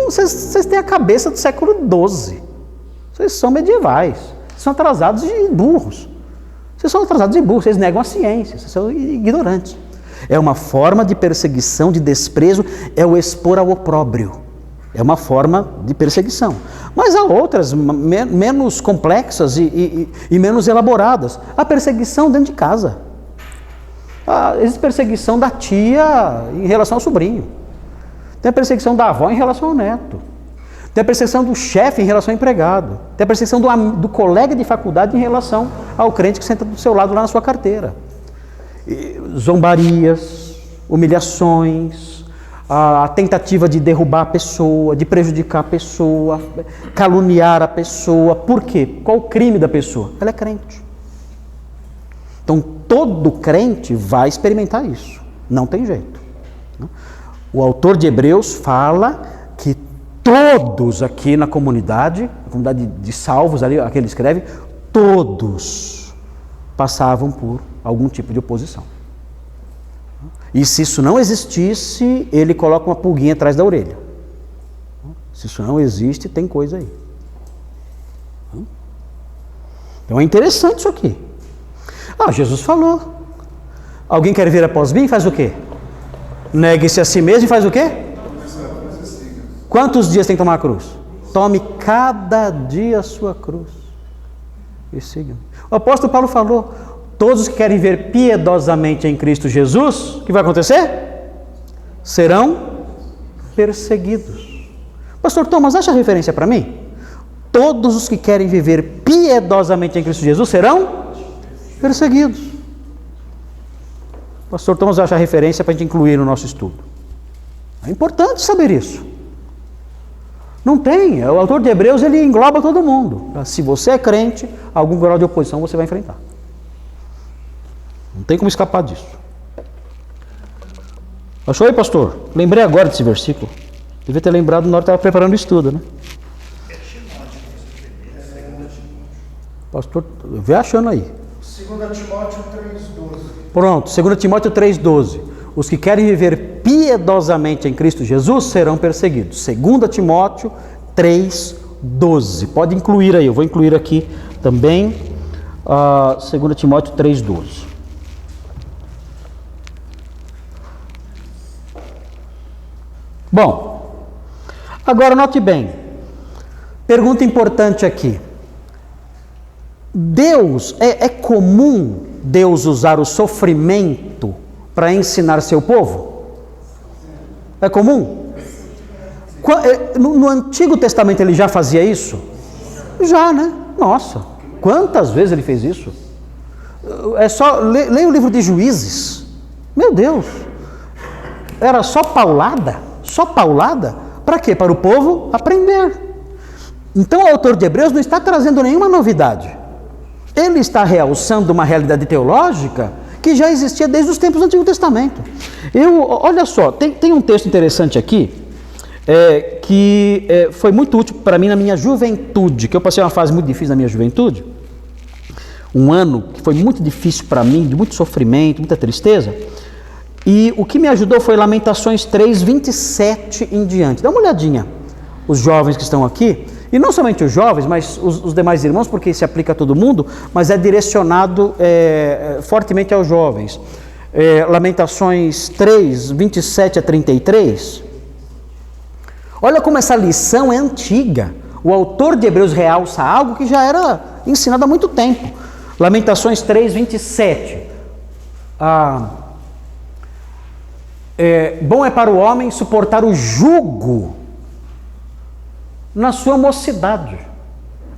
Vocês têm a cabeça do século XII. Vocês são medievais. Vocês são atrasados e burros. Vocês negam a ciência. Vocês são ignorantes. É uma forma de perseguição, de desprezo, é o expor ao opróbrio. É uma forma de perseguição. Mas há outras menos complexas e menos elaboradas. A perseguição dentro de casa. Existe perseguição da tia em relação ao sobrinho. Tem a perseguição da avó em relação ao neto. Tem a perseguição do chefe em relação ao empregado. Tem a perseguição do colega de faculdade em relação ao crente que senta do seu lado lá na sua carteira. Zombarias, humilhações, a tentativa de derrubar a pessoa, de prejudicar a pessoa, caluniar a pessoa. Por quê? Qual o crime da pessoa? Ela é crente. Então, todo crente vai experimentar isso. Não tem jeito. O autor de Hebreus fala que todos aqui na comunidade, a comunidade de salvos, ali, a que ele escreve, todos passavam por algum tipo de oposição. E se isso não existisse, ele coloca uma pulguinha atrás da orelha. Se isso não existe, tem coisa aí. Então é interessante isso aqui. Jesus falou. Alguém quer vir após mim? Faz o quê? Negue-se a si mesmo e faz o quê? Quantos dias tem que tomar a cruz? Tome cada dia a sua cruz e siga. O apóstolo Paulo falou, todos que querem ver piedosamente em Cristo Jesus, o que vai acontecer? Serão perseguidos. Pastor Thomas, acha referência para mim? Todos os que querem viver piedosamente em Cristo Jesus serão perseguidos. O pastor Thomas vai achar referência para a gente incluir no nosso estudo. É importante saber isso. Não tem, o autor de Hebreus ele engloba todo mundo. Se você é crente, algum grau de oposição você vai enfrentar. Não tem como escapar disso. Achou aí, pastor? Lembrei agora desse versículo. Devia ter lembrado na hora que estava preparando o estudo, né? Pastor, vê achando aí. 2 Timóteo 3,12. Pronto, 2 Timóteo 3,12. Os que querem viver piedosamente em Cristo Jesus serão perseguidos. 2 Timóteo 3,12. Pode incluir aí, eu vou incluir aqui também 2 Timóteo 3,12. Bom, agora note bem, pergunta importante aqui. É comum Deus usar o sofrimento para ensinar seu povo? É comum? No Antigo Testamento ele já fazia isso? Já, né? Nossa, quantas vezes ele fez isso? É só, leia o livro de Juízes. Meu Deus, era só paulada? Só paulada? Para quê? Para o povo aprender. Então o autor de Hebreus não está trazendo nenhuma novidade. Ele está realçando uma realidade teológica que já existia desde os tempos do Antigo Testamento. Olha só, tem um texto interessante aqui, que foi muito útil para mim na minha juventude, que eu passei uma fase muito difícil na minha juventude, um ano que foi muito difícil para mim, de muito sofrimento, muita tristeza, e o que me ajudou foi Lamentações 3, 27 em diante. Dá uma olhadinha, os jovens que estão aqui, e não somente os jovens, mas os demais irmãos, porque se aplica a todo mundo, mas é direcionado fortemente aos jovens. Lamentações 3, 27 a 33. Olha como essa lição é antiga. O autor de Hebreus realça algo que já era ensinado há muito tempo. Lamentações 3, 27. Bom é para o homem suportar o jugo na sua mocidade.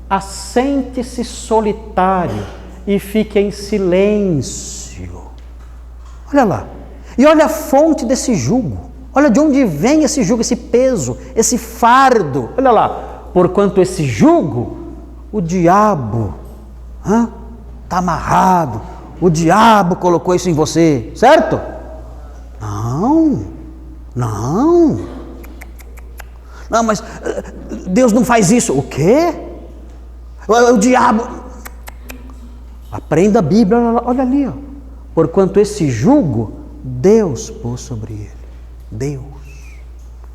Assente-se solitário e fique em silêncio. Olha lá. E olha a fonte desse jugo. Olha de onde vem esse jugo, esse peso, esse fardo. Olha lá. Porquanto esse jugo, o diabo está amarrado. O diabo colocou isso em você. Certo? Não, mas Deus não faz isso. O quê? O diabo. Aprenda a Bíblia, olha ali, ó. Porquanto esse jugo Deus pôs sobre ele. Deus.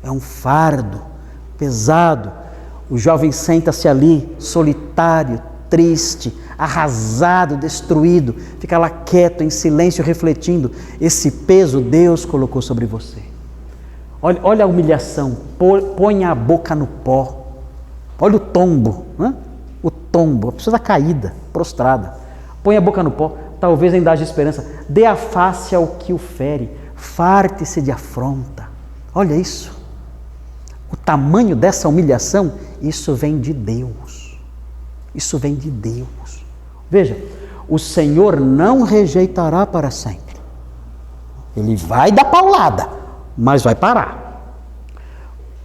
É um fardo pesado. O jovem senta-se ali, solitário, triste, arrasado, destruído, fica lá quieto, em silêncio, refletindo. Esse peso Deus colocou sobre você. Olha a humilhação, põe a boca no pó. Olha o tombo, né? O tombo, a pessoa está caída, prostrada. Põe a boca no pó, talvez ainda haja esperança. Dê a face ao que o fere, farte-se de afronta. Olha isso. O tamanho dessa humilhação, isso vem de Deus. Isso vem de Deus. Veja, o Senhor não rejeitará para sempre. Ele vai dar paulada, mas vai parar.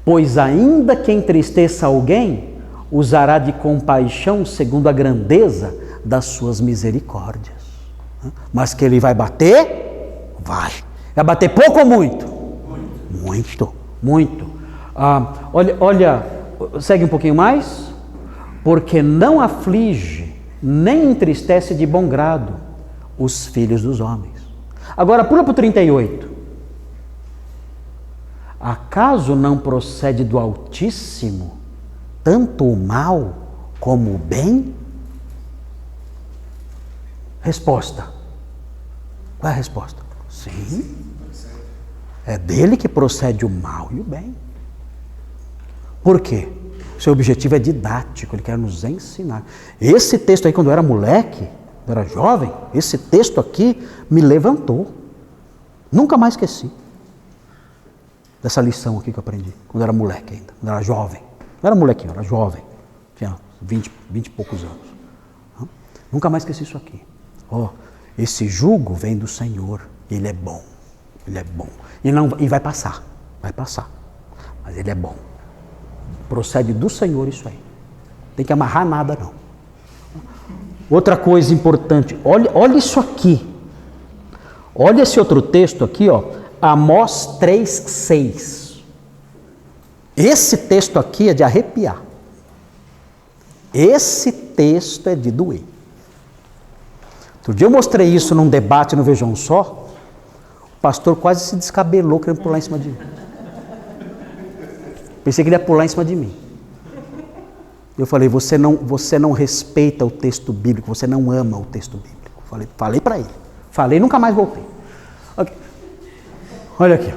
Pois ainda que entristeça alguém, usará de compaixão segundo a grandeza das suas misericórdias. Mas que ele vai bater? Vai. Vai bater pouco ou muito? Muito. Olha, segue um pouquinho mais. Porque não aflige, nem entristece de bom grado os filhos dos homens. Agora pula para o 38. Acaso não procede do Altíssimo tanto o mal como o bem? Resposta. Qual é a resposta? Sim. É dele que procede o mal e o bem. Por quê? Seu objetivo é didático, ele quer nos ensinar. Esse texto aí, quando eu era moleque, quando eu era jovem, esse texto aqui me levantou. Nunca mais esqueci dessa lição aqui que eu aprendi, quando eu era moleque ainda, quando eu era jovem. Não era molequinho, eu era jovem, tinha 20 e poucos anos. Nunca mais esqueci isso aqui. Esse jugo vem do Senhor, ele é bom. Ele é bom. E vai passar. Mas ele é bom. Procede do Senhor isso aí. Não tem que amarrar nada, não. Outra coisa importante, olha isso aqui. Olha esse outro texto aqui, Amós 3:6. Esse texto aqui é de arrepiar. Esse texto é de doer. Outro dia eu mostrei isso num debate no Vejam Só. O pastor quase se descabelou querendo pular em cima de mim. Pensei que ele ia pular em cima de mim. Eu falei, você não respeita o texto bíblico, você não ama o texto bíblico. Falei para ele. Falei e nunca mais voltei. Okay. Olha aqui.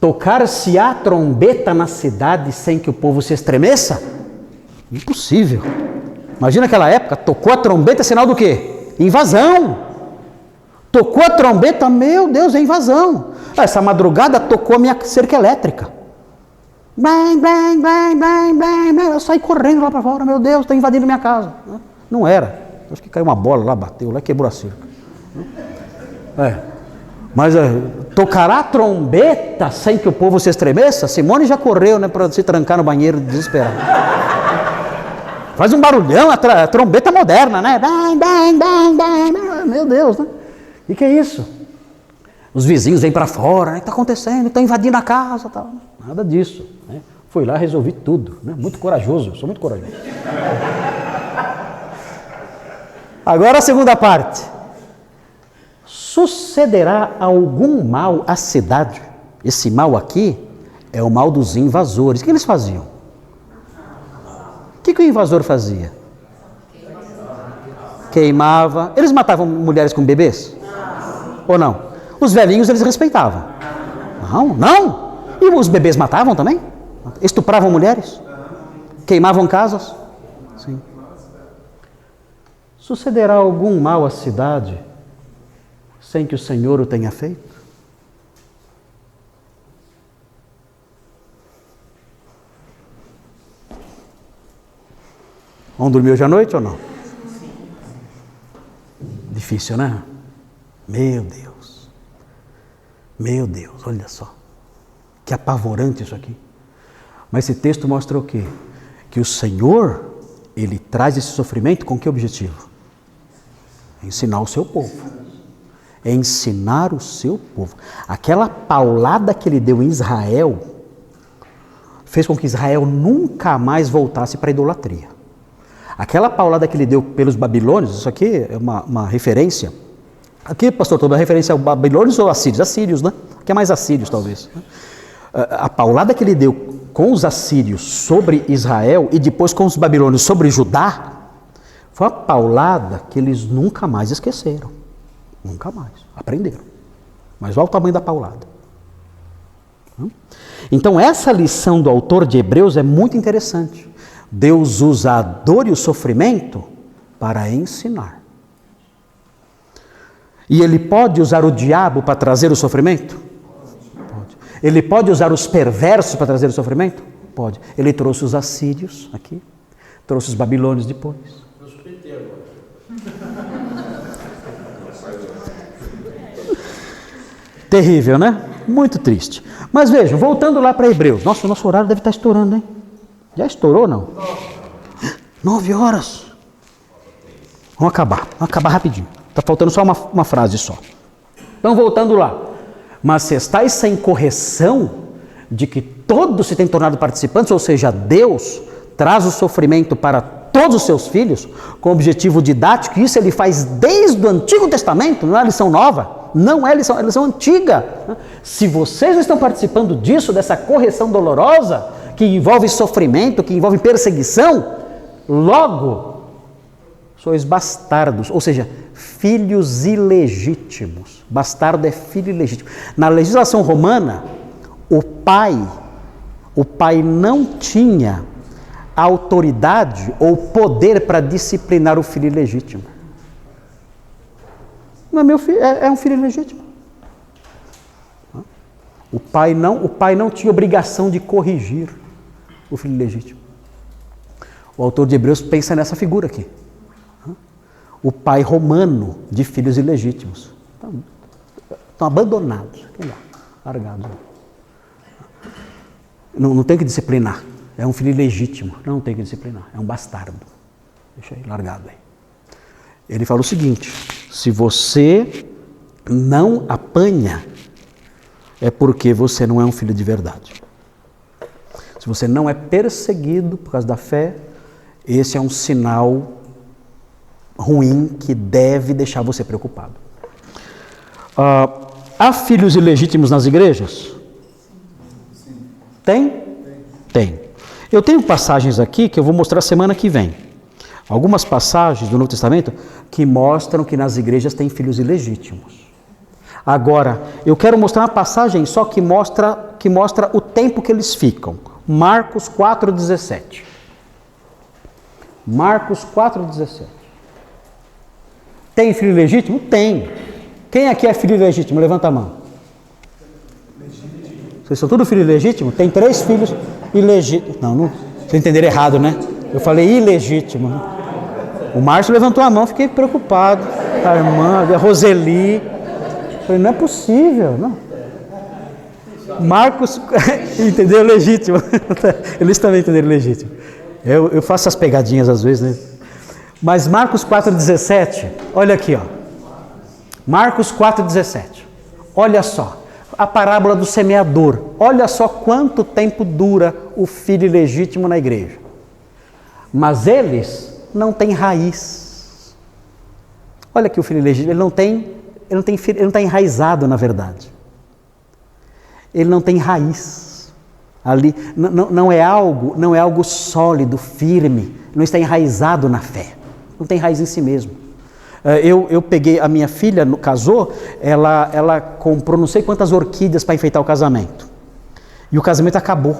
Tocar-se-á trombeta na cidade sem que o povo se estremeça? Impossível. Imagina aquela época, tocou a trombeta, é sinal do quê? Invasão. Tocou a trombeta, meu Deus, é invasão. Essa madrugada tocou a minha cerca elétrica. Bang, bang, bang, bang, bang, bang. Eu saí correndo lá para fora, meu Deus, está invadindo minha casa. Não era. Acho que caiu uma bola lá, bateu lá e quebrou a cerca. Mas tocará a trombeta sem que o povo se estremeça? Simone já correu, né, para se trancar no banheiro desesperado. Faz um barulhão, a trombeta moderna, né? Bang, bang, bang, bang. Meu Deus, né? E que é isso? Os vizinhos vêm para fora, né? O que está acontecendo? Estão invadindo a casa, tal. Nada disso. Né? Fui lá, resolvi tudo. Né? Muito corajoso, sou muito corajoso. Agora a segunda parte. Sucederá algum mal à cidade? Esse mal aqui é o mal dos invasores. O que eles faziam? O que o invasor fazia? Queimava. Eles matavam mulheres com bebês? Ou não? Os velhinhos eles respeitavam. Não. E os bebês matavam também? Estupravam mulheres? Queimavam casas? Sim. Sucederá algum mal à cidade sem que o Senhor o tenha feito? Vão dormir hoje à noite ou não? Difícil, né? Meu Deus, olha só. Que apavorante isso aqui. Mas esse texto mostra o quê? Que o Senhor, Ele traz esse sofrimento com que objetivo? Ensinar o seu povo. Ensinar o seu povo. Aquela paulada que Ele deu em Israel, fez com que Israel nunca mais voltasse para a idolatria. Aquela paulada que Ele deu pelos babilônios, isso aqui é uma referência. Aqui, pastor, toda a referência ao babilônios ou assírios? Assírios, né? Que é mais assírios, talvez. A paulada que ele deu com os assírios sobre Israel e depois com os babilônios sobre Judá, foi uma paulada que eles nunca mais esqueceram. Nunca mais. Aprenderam. Mas olha o tamanho da paulada. Então, essa lição do autor de Hebreus é muito interessante. Deus usa a dor e o sofrimento para ensinar. E Ele pode usar o diabo para trazer o sofrimento? Pode. Ele pode usar os perversos para trazer o sofrimento? Pode. Ele trouxe os assírios aqui, trouxe os babilônios depois. Terrível, né? Muito triste. Mas vejam, voltando lá para Hebreus. Nossa, o nosso horário deve estar estourando, hein? Já estourou, não? 9 horas. Vamos acabar rapidinho. Está faltando só uma frase só. Então, voltando lá. Mas se estáis sem correção de que todos se têm tornado participantes, ou seja, Deus traz o sofrimento para todos os seus filhos, com objetivo didático, isso Ele faz desde o Antigo Testamento, não é lição nova, não é lição antiga. Se vocês não estão participando disso, dessa correção dolorosa, que envolve sofrimento, que envolve perseguição, logo sois bastardos, ou seja, filhos ilegítimos. Bastardo é filho ilegítimo. Na legislação romana, o pai não tinha autoridade ou poder para disciplinar o filho ilegítimo. Não é meu filho, é um filho ilegítimo. O pai não tinha obrigação de corrigir o filho ilegítimo. O autor de Hebreus pensa nessa figura aqui. o pai romano de filhos ilegítimos. Estão abandonados, largados. Não tem que disciplinar. É um filho ilegítimo, não tem que disciplinar. É um bastardo. Deixa aí, largado aí. Ele fala o seguinte: se você não apanha, é porque você não é um filho de verdade. Se você não é perseguido por causa da fé, esse é um sinal ruim que deve deixar você preocupado. Há filhos ilegítimos nas igrejas? Tem? Tem. Eu tenho passagens aqui que eu vou mostrar semana que vem. Algumas passagens do Novo Testamento que mostram que nas igrejas tem filhos ilegítimos. Agora, eu quero mostrar uma passagem só que mostra o tempo que eles ficam. Marcos 4,17. Marcos 4,17. Tem filho ilegítimo? Tem. Quem aqui é filho ilegítimo? Levanta a mão. Vocês são tudo filho ilegítimo? Tem 3 filhos ilegítimos. Não, vocês entenderam errado, né? Eu falei ilegítimo. Né? O Márcio levantou a mão, fiquei preocupado. A irmã, a Roseli. Falei, não é possível, não. Marcos, entendeu? Legítimo. Eles também entenderam legítimo. Eu faço as pegadinhas às vezes, né? Mas Marcos 4,17, olha aqui, ó. Marcos 4,17. Olha só, a parábola do semeador. Olha só quanto tempo dura o filho ilegítimo na igreja. Mas eles não têm raiz. Olha aqui o filho ilegítimo, ele não está enraizado na verdade. Ele não tem raiz. Ali não é algo sólido, firme, não está enraizado na fé. Não tem raiz em si mesmo. Eu peguei, a minha filha casou, ela comprou não sei quantas orquídeas para enfeitar o casamento. E o casamento acabou.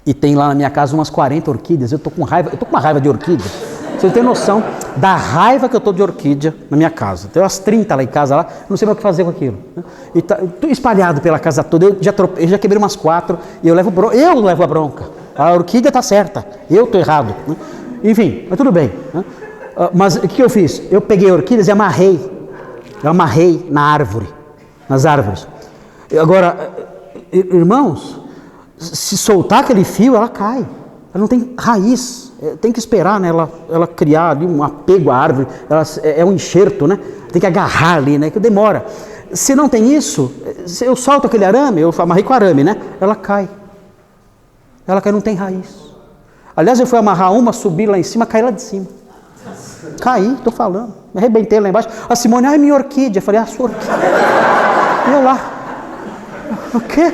E tem lá na minha casa umas 40 orquídeas. Eu tô com uma raiva de orquídea. Você tem noção da raiva que eu tô de orquídea na minha casa. Tem umas 30 lá em casa, lá, não sei mais o que fazer com aquilo. E tá espalhado pela casa toda. Eu já quebrei umas 4 e eu levo a bronca. A orquídea tá certa, eu tô errado. Enfim, mas tudo bem. Mas o que eu fiz? Eu peguei orquídeas e amarrei. Eu amarrei nas árvores. Agora, irmãos, se soltar aquele fio, ela cai. Ela não tem raiz. Tem que esperar, né, ela criar ali um apego à árvore. É um enxerto, né? Tem que agarrar ali, né? Que demora. Se não tem isso, se eu solto aquele arame, eu amarrei com arame, né? Ela cai. Ela cai, não tem raiz. Aliás, eu fui amarrar uma, subi lá em cima, caí lá de cima. Caí, tô falando. Me arrebentei lá embaixo. A Simone, ai, minha orquídea. Eu falei, sua orquídea. E eu lá. O quê?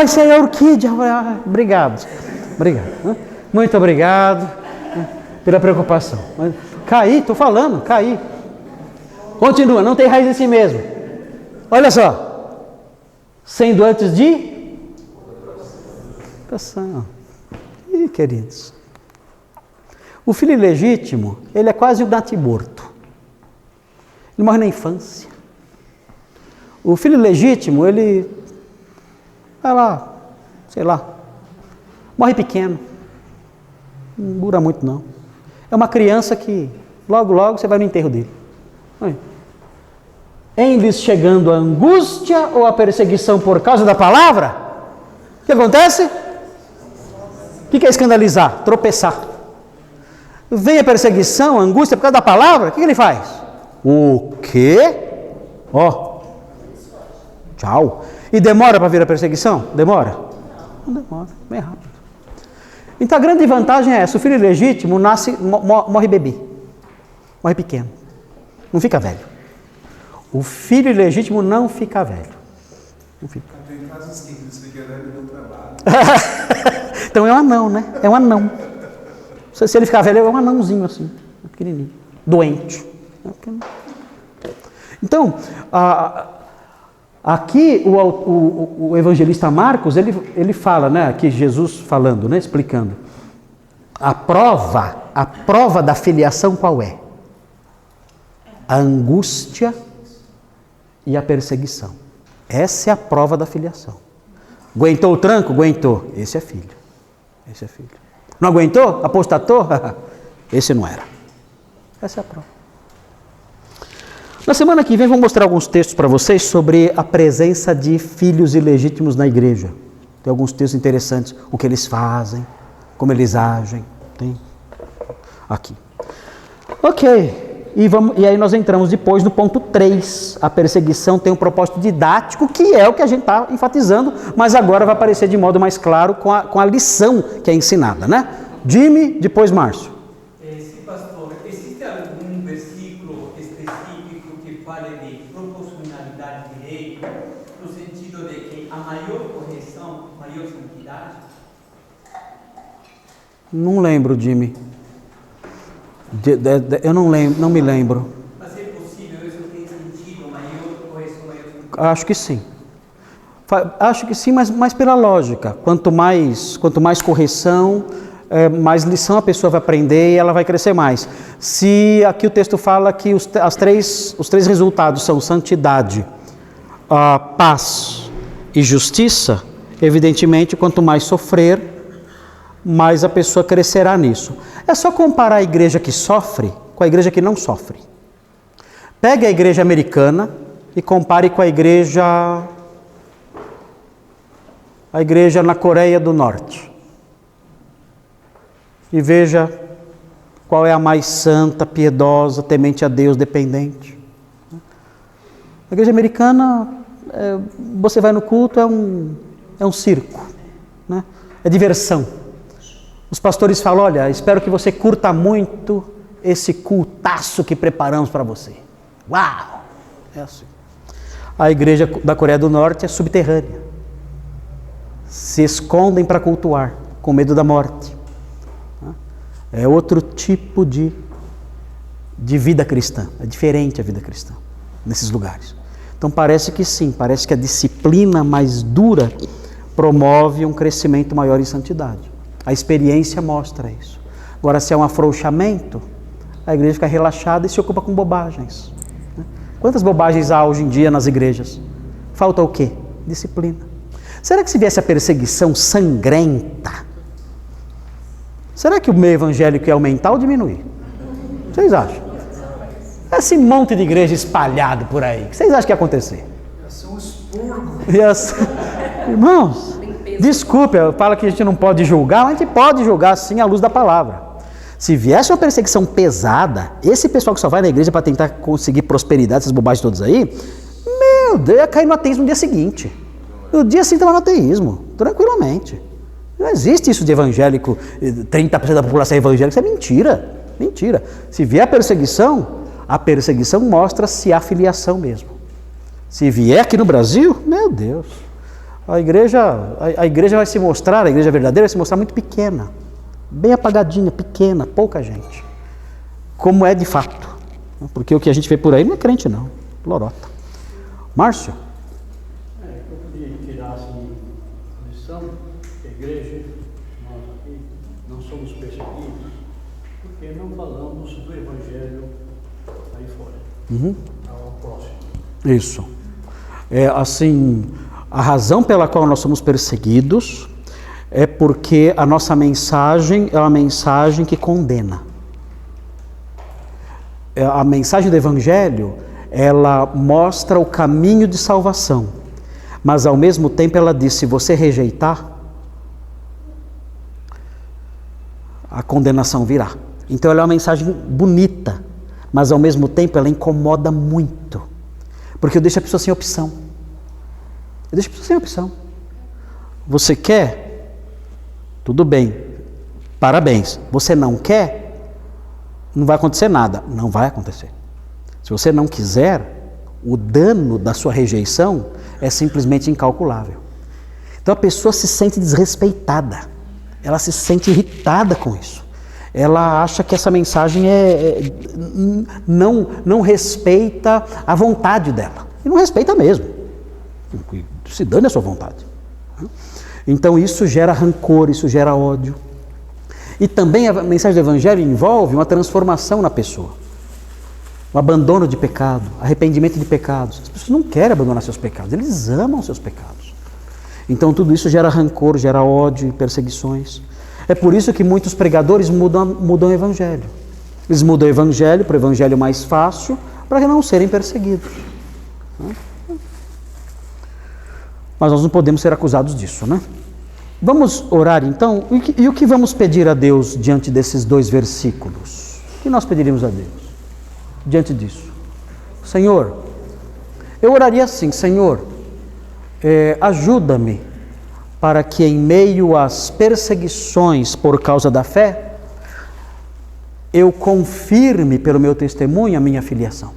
Isso aí é orquídea. Eu falei, obrigado. Muito obrigado pela preocupação. Caí, tô falando, caí. Continua, não tem raiz em si mesmo. Olha só. Sendo antes de oração. Ih, queridos. O filho ilegítimo, ele é quase o natimorto. Ele morre na infância. O filho ilegítimo, ele vai lá, sei lá, morre pequeno. Não dura muito não. É uma criança que logo você vai no enterro dele. Em lhes chegando a angústia ou a perseguição por causa da palavra, o que acontece? O que é escandalizar? Tropeçar. Vem a perseguição, a angústia por causa da palavra, o que ele faz? O quê? Tchau. E demora para vir a perseguição? Demora? Não demora, bem rápido. Então a grande vantagem é essa: o filho ilegítimo morre bebê, morre pequeno, não fica velho. O filho ilegítimo não fica velho. Não fica. Tem casos que eles ficam velho e não trabalham. Então é um anão, né? É um anão. Se ele ficar velho, é um anãozinho assim, pequenininho, doente. Então, aqui o evangelista Marcos, ele fala, né, aqui Jesus falando, né, explicando. A prova da filiação qual é? A angústia e a perseguição. Essa é a prova da filiação. Aguentou o tranco? Aguentou. Esse é filho. Não aguentou? Apostatou? Esse não era. Essa é a prova. Na semana que vem, vou mostrar alguns textos para vocês sobre a presença de filhos ilegítimos na igreja. Tem alguns textos interessantes, o que eles fazem, como eles agem. Tem aqui. Ok, e aí nós entramos depois no ponto 3. A perseguição tem um propósito didático, que é o que a gente está enfatizando, mas agora vai aparecer de modo mais claro com a lição que é ensinada, né? Jimmy, depois Márcio. Sim, pastor, existe algum versículo específico que fale de proporcionalidade de direito, no sentido de que a maior correção, maior santidade? Não lembro, Jimmy. Eu não lembro, não me lembro. Mas é possível isso ter sentido, maior correção, maior santidade? Acho que sim. Acho que sim, mas pela lógica. Quanto mais correção, mais lição a pessoa vai aprender e ela vai crescer mais. Se aqui o texto fala que os três resultados são santidade, paz e justiça, evidentemente, quanto mais sofrer, mais a pessoa crescerá nisso. É só comparar a igreja que sofre com a igreja que não sofre. Pegue a igreja americana e compare com a igreja na Coreia do Norte. E veja qual é a mais santa, piedosa, temente a Deus, dependente. A igreja americana, você vai no culto, é um circo, né? É diversão. Os pastores falam, olha, espero que você curta muito esse cultaço que preparamos para você. Uau! É assim. A igreja da Coreia do Norte é subterrânea. Se escondem para cultuar, com medo da morte. É outro tipo de vida cristã. É diferente a vida cristã nesses lugares. Então parece que sim, parece que a disciplina mais dura promove um crescimento maior em santidade. A experiência mostra isso. Agora, se é um afrouxamento, a igreja fica relaxada e se ocupa com bobagens. Quantas bobagens há hoje em dia nas igrejas? Falta o quê? Disciplina. Será que se viesse a perseguição sangrenta, será que o meio evangélico ia aumentar ou diminuir? Vocês acham? Esse monte de igreja espalhado por aí, o que vocês acham que ia acontecer? Ia ser um expurgo. Irmãos, desculpe, eu falo que a gente não pode julgar, mas a gente pode julgar sim à luz da palavra. Se viesse uma perseguição pesada, esse pessoal que só vai na igreja para tentar conseguir prosperidade, essas bobagens todas aí, meu Deus, ia cair no ateísmo no dia seguinte. No dia seguinte estava no ateísmo, tranquilamente. Não existe isso de evangélico, 30% da população é evangélica, isso é mentira, mentira. Se vier a perseguição mostra-se a filiação mesmo. Se vier aqui no Brasil, meu Deus, a igreja vai se mostrar, a igreja verdadeira vai se mostrar muito pequena, bem apagadinha, pequena, pouca gente, como é de fato, porque o que a gente vê por aí não é crente não, lorota. Márcio? Eu podia tirar assim a lição que a igreja, nós aqui, não somos perseguidos, porque não falamos do evangelho aí fora, ao próximo. Isso. Assim, a razão pela qual nós somos perseguidos é porque a nossa mensagem é uma mensagem que condena. A mensagem do Evangelho, ela mostra o caminho de salvação, mas ao mesmo tempo ela diz, se você rejeitar, a condenação virá. Então ela é uma mensagem bonita, mas ao mesmo tempo ela incomoda muito, porque eu deixo a pessoa sem opção. Eu deixo a pessoa sem opção. Você quer? Tudo bem, parabéns. Você não quer? Não vai acontecer nada. Não vai acontecer. Se você não quiser, o dano da sua rejeição é simplesmente incalculável. Então a pessoa se sente desrespeitada, ela se sente irritada com isso. Ela acha que essa mensagem não respeita a vontade dela. E não respeita mesmo. Se dane a sua vontade. Então isso gera rancor, isso gera ódio. E também a mensagem do Evangelho envolve uma transformação na pessoa. O abandono de pecado, arrependimento de pecados. As pessoas não querem abandonar seus pecados, eles amam seus pecados. Então tudo isso gera rancor, gera ódio e perseguições. É por isso que muitos pregadores mudam o Evangelho. Eles mudam o evangelho para o evangelho mais fácil, para não serem perseguidos. Mas nós não podemos ser acusados disso, né? Vamos orar então, e o que vamos pedir a Deus diante desses 2 versículos? O que nós pediríamos a Deus diante disso? Senhor, eu oraria assim: Senhor, ajuda-me para que em meio às perseguições por causa da fé, eu confirme pelo meu testemunho a minha filiação.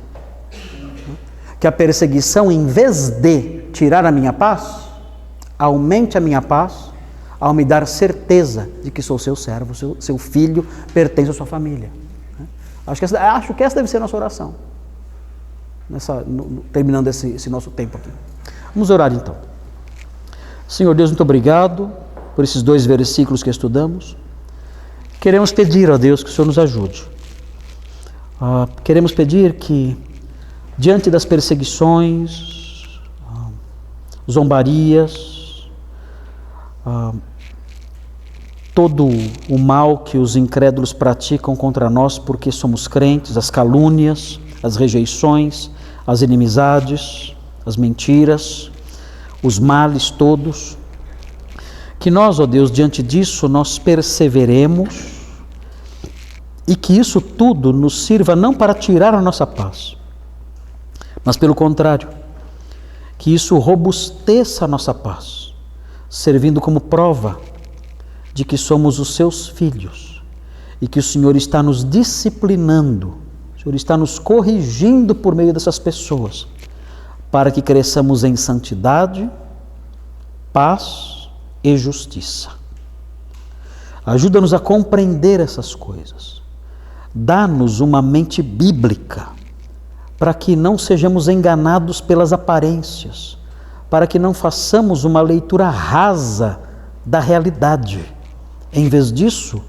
Que a perseguição, em vez de tirar a minha paz, aumente a minha paz, ao me dar certeza de que sou seu servo, seu filho, pertence à sua família. Acho que essa deve ser a nossa oração, terminando esse nosso tempo aqui. Vamos orar então. Senhor Deus, muito obrigado por esses 2 versículos que estudamos. Queremos pedir a Deus que o Senhor nos ajude. Queremos pedir que, diante das perseguições, zombarias, todo o mal que os incrédulos praticam contra nós porque somos crentes, as calúnias, as rejeições, as inimizades, as mentiras, os males todos, que nós, ó Deus, diante disso nós perseveremos e que isso tudo nos sirva não para tirar a nossa paz, mas pelo contrário, que isso robusteça a nossa paz, servindo como prova de que somos os seus filhos e que o Senhor está nos disciplinando, o Senhor está nos corrigindo por meio dessas pessoas, para que cresçamos em santidade, paz e justiça. Ajuda-nos a compreender essas coisas. Dá-nos uma mente bíblica, para que não sejamos enganados pelas aparências, para que não façamos uma leitura rasa da realidade. Em vez disso,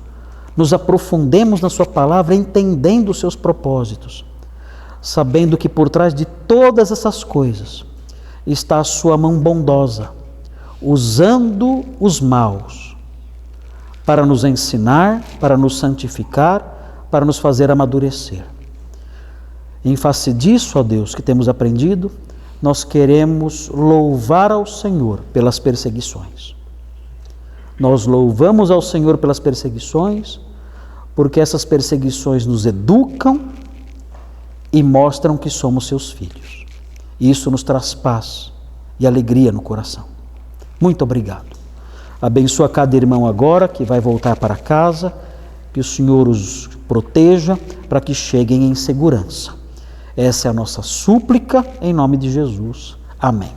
nos aprofundemos na sua palavra, entendendo os seus propósitos, sabendo que por trás de todas essas coisas está a sua mão bondosa, usando os maus para nos ensinar, para nos santificar, para nos fazer amadurecer. Em face disso, ó Deus, que temos aprendido, nós queremos louvar ao Senhor pelas perseguições. Nós louvamos ao Senhor pelas perseguições, porque essas perseguições nos educam e mostram que somos seus filhos. E isso nos traz paz e alegria no coração. Muito obrigado. Abençoa cada irmão agora que vai voltar para casa, que o Senhor os proteja para que cheguem em segurança. Essa é a nossa súplica em nome de Jesus. Amém.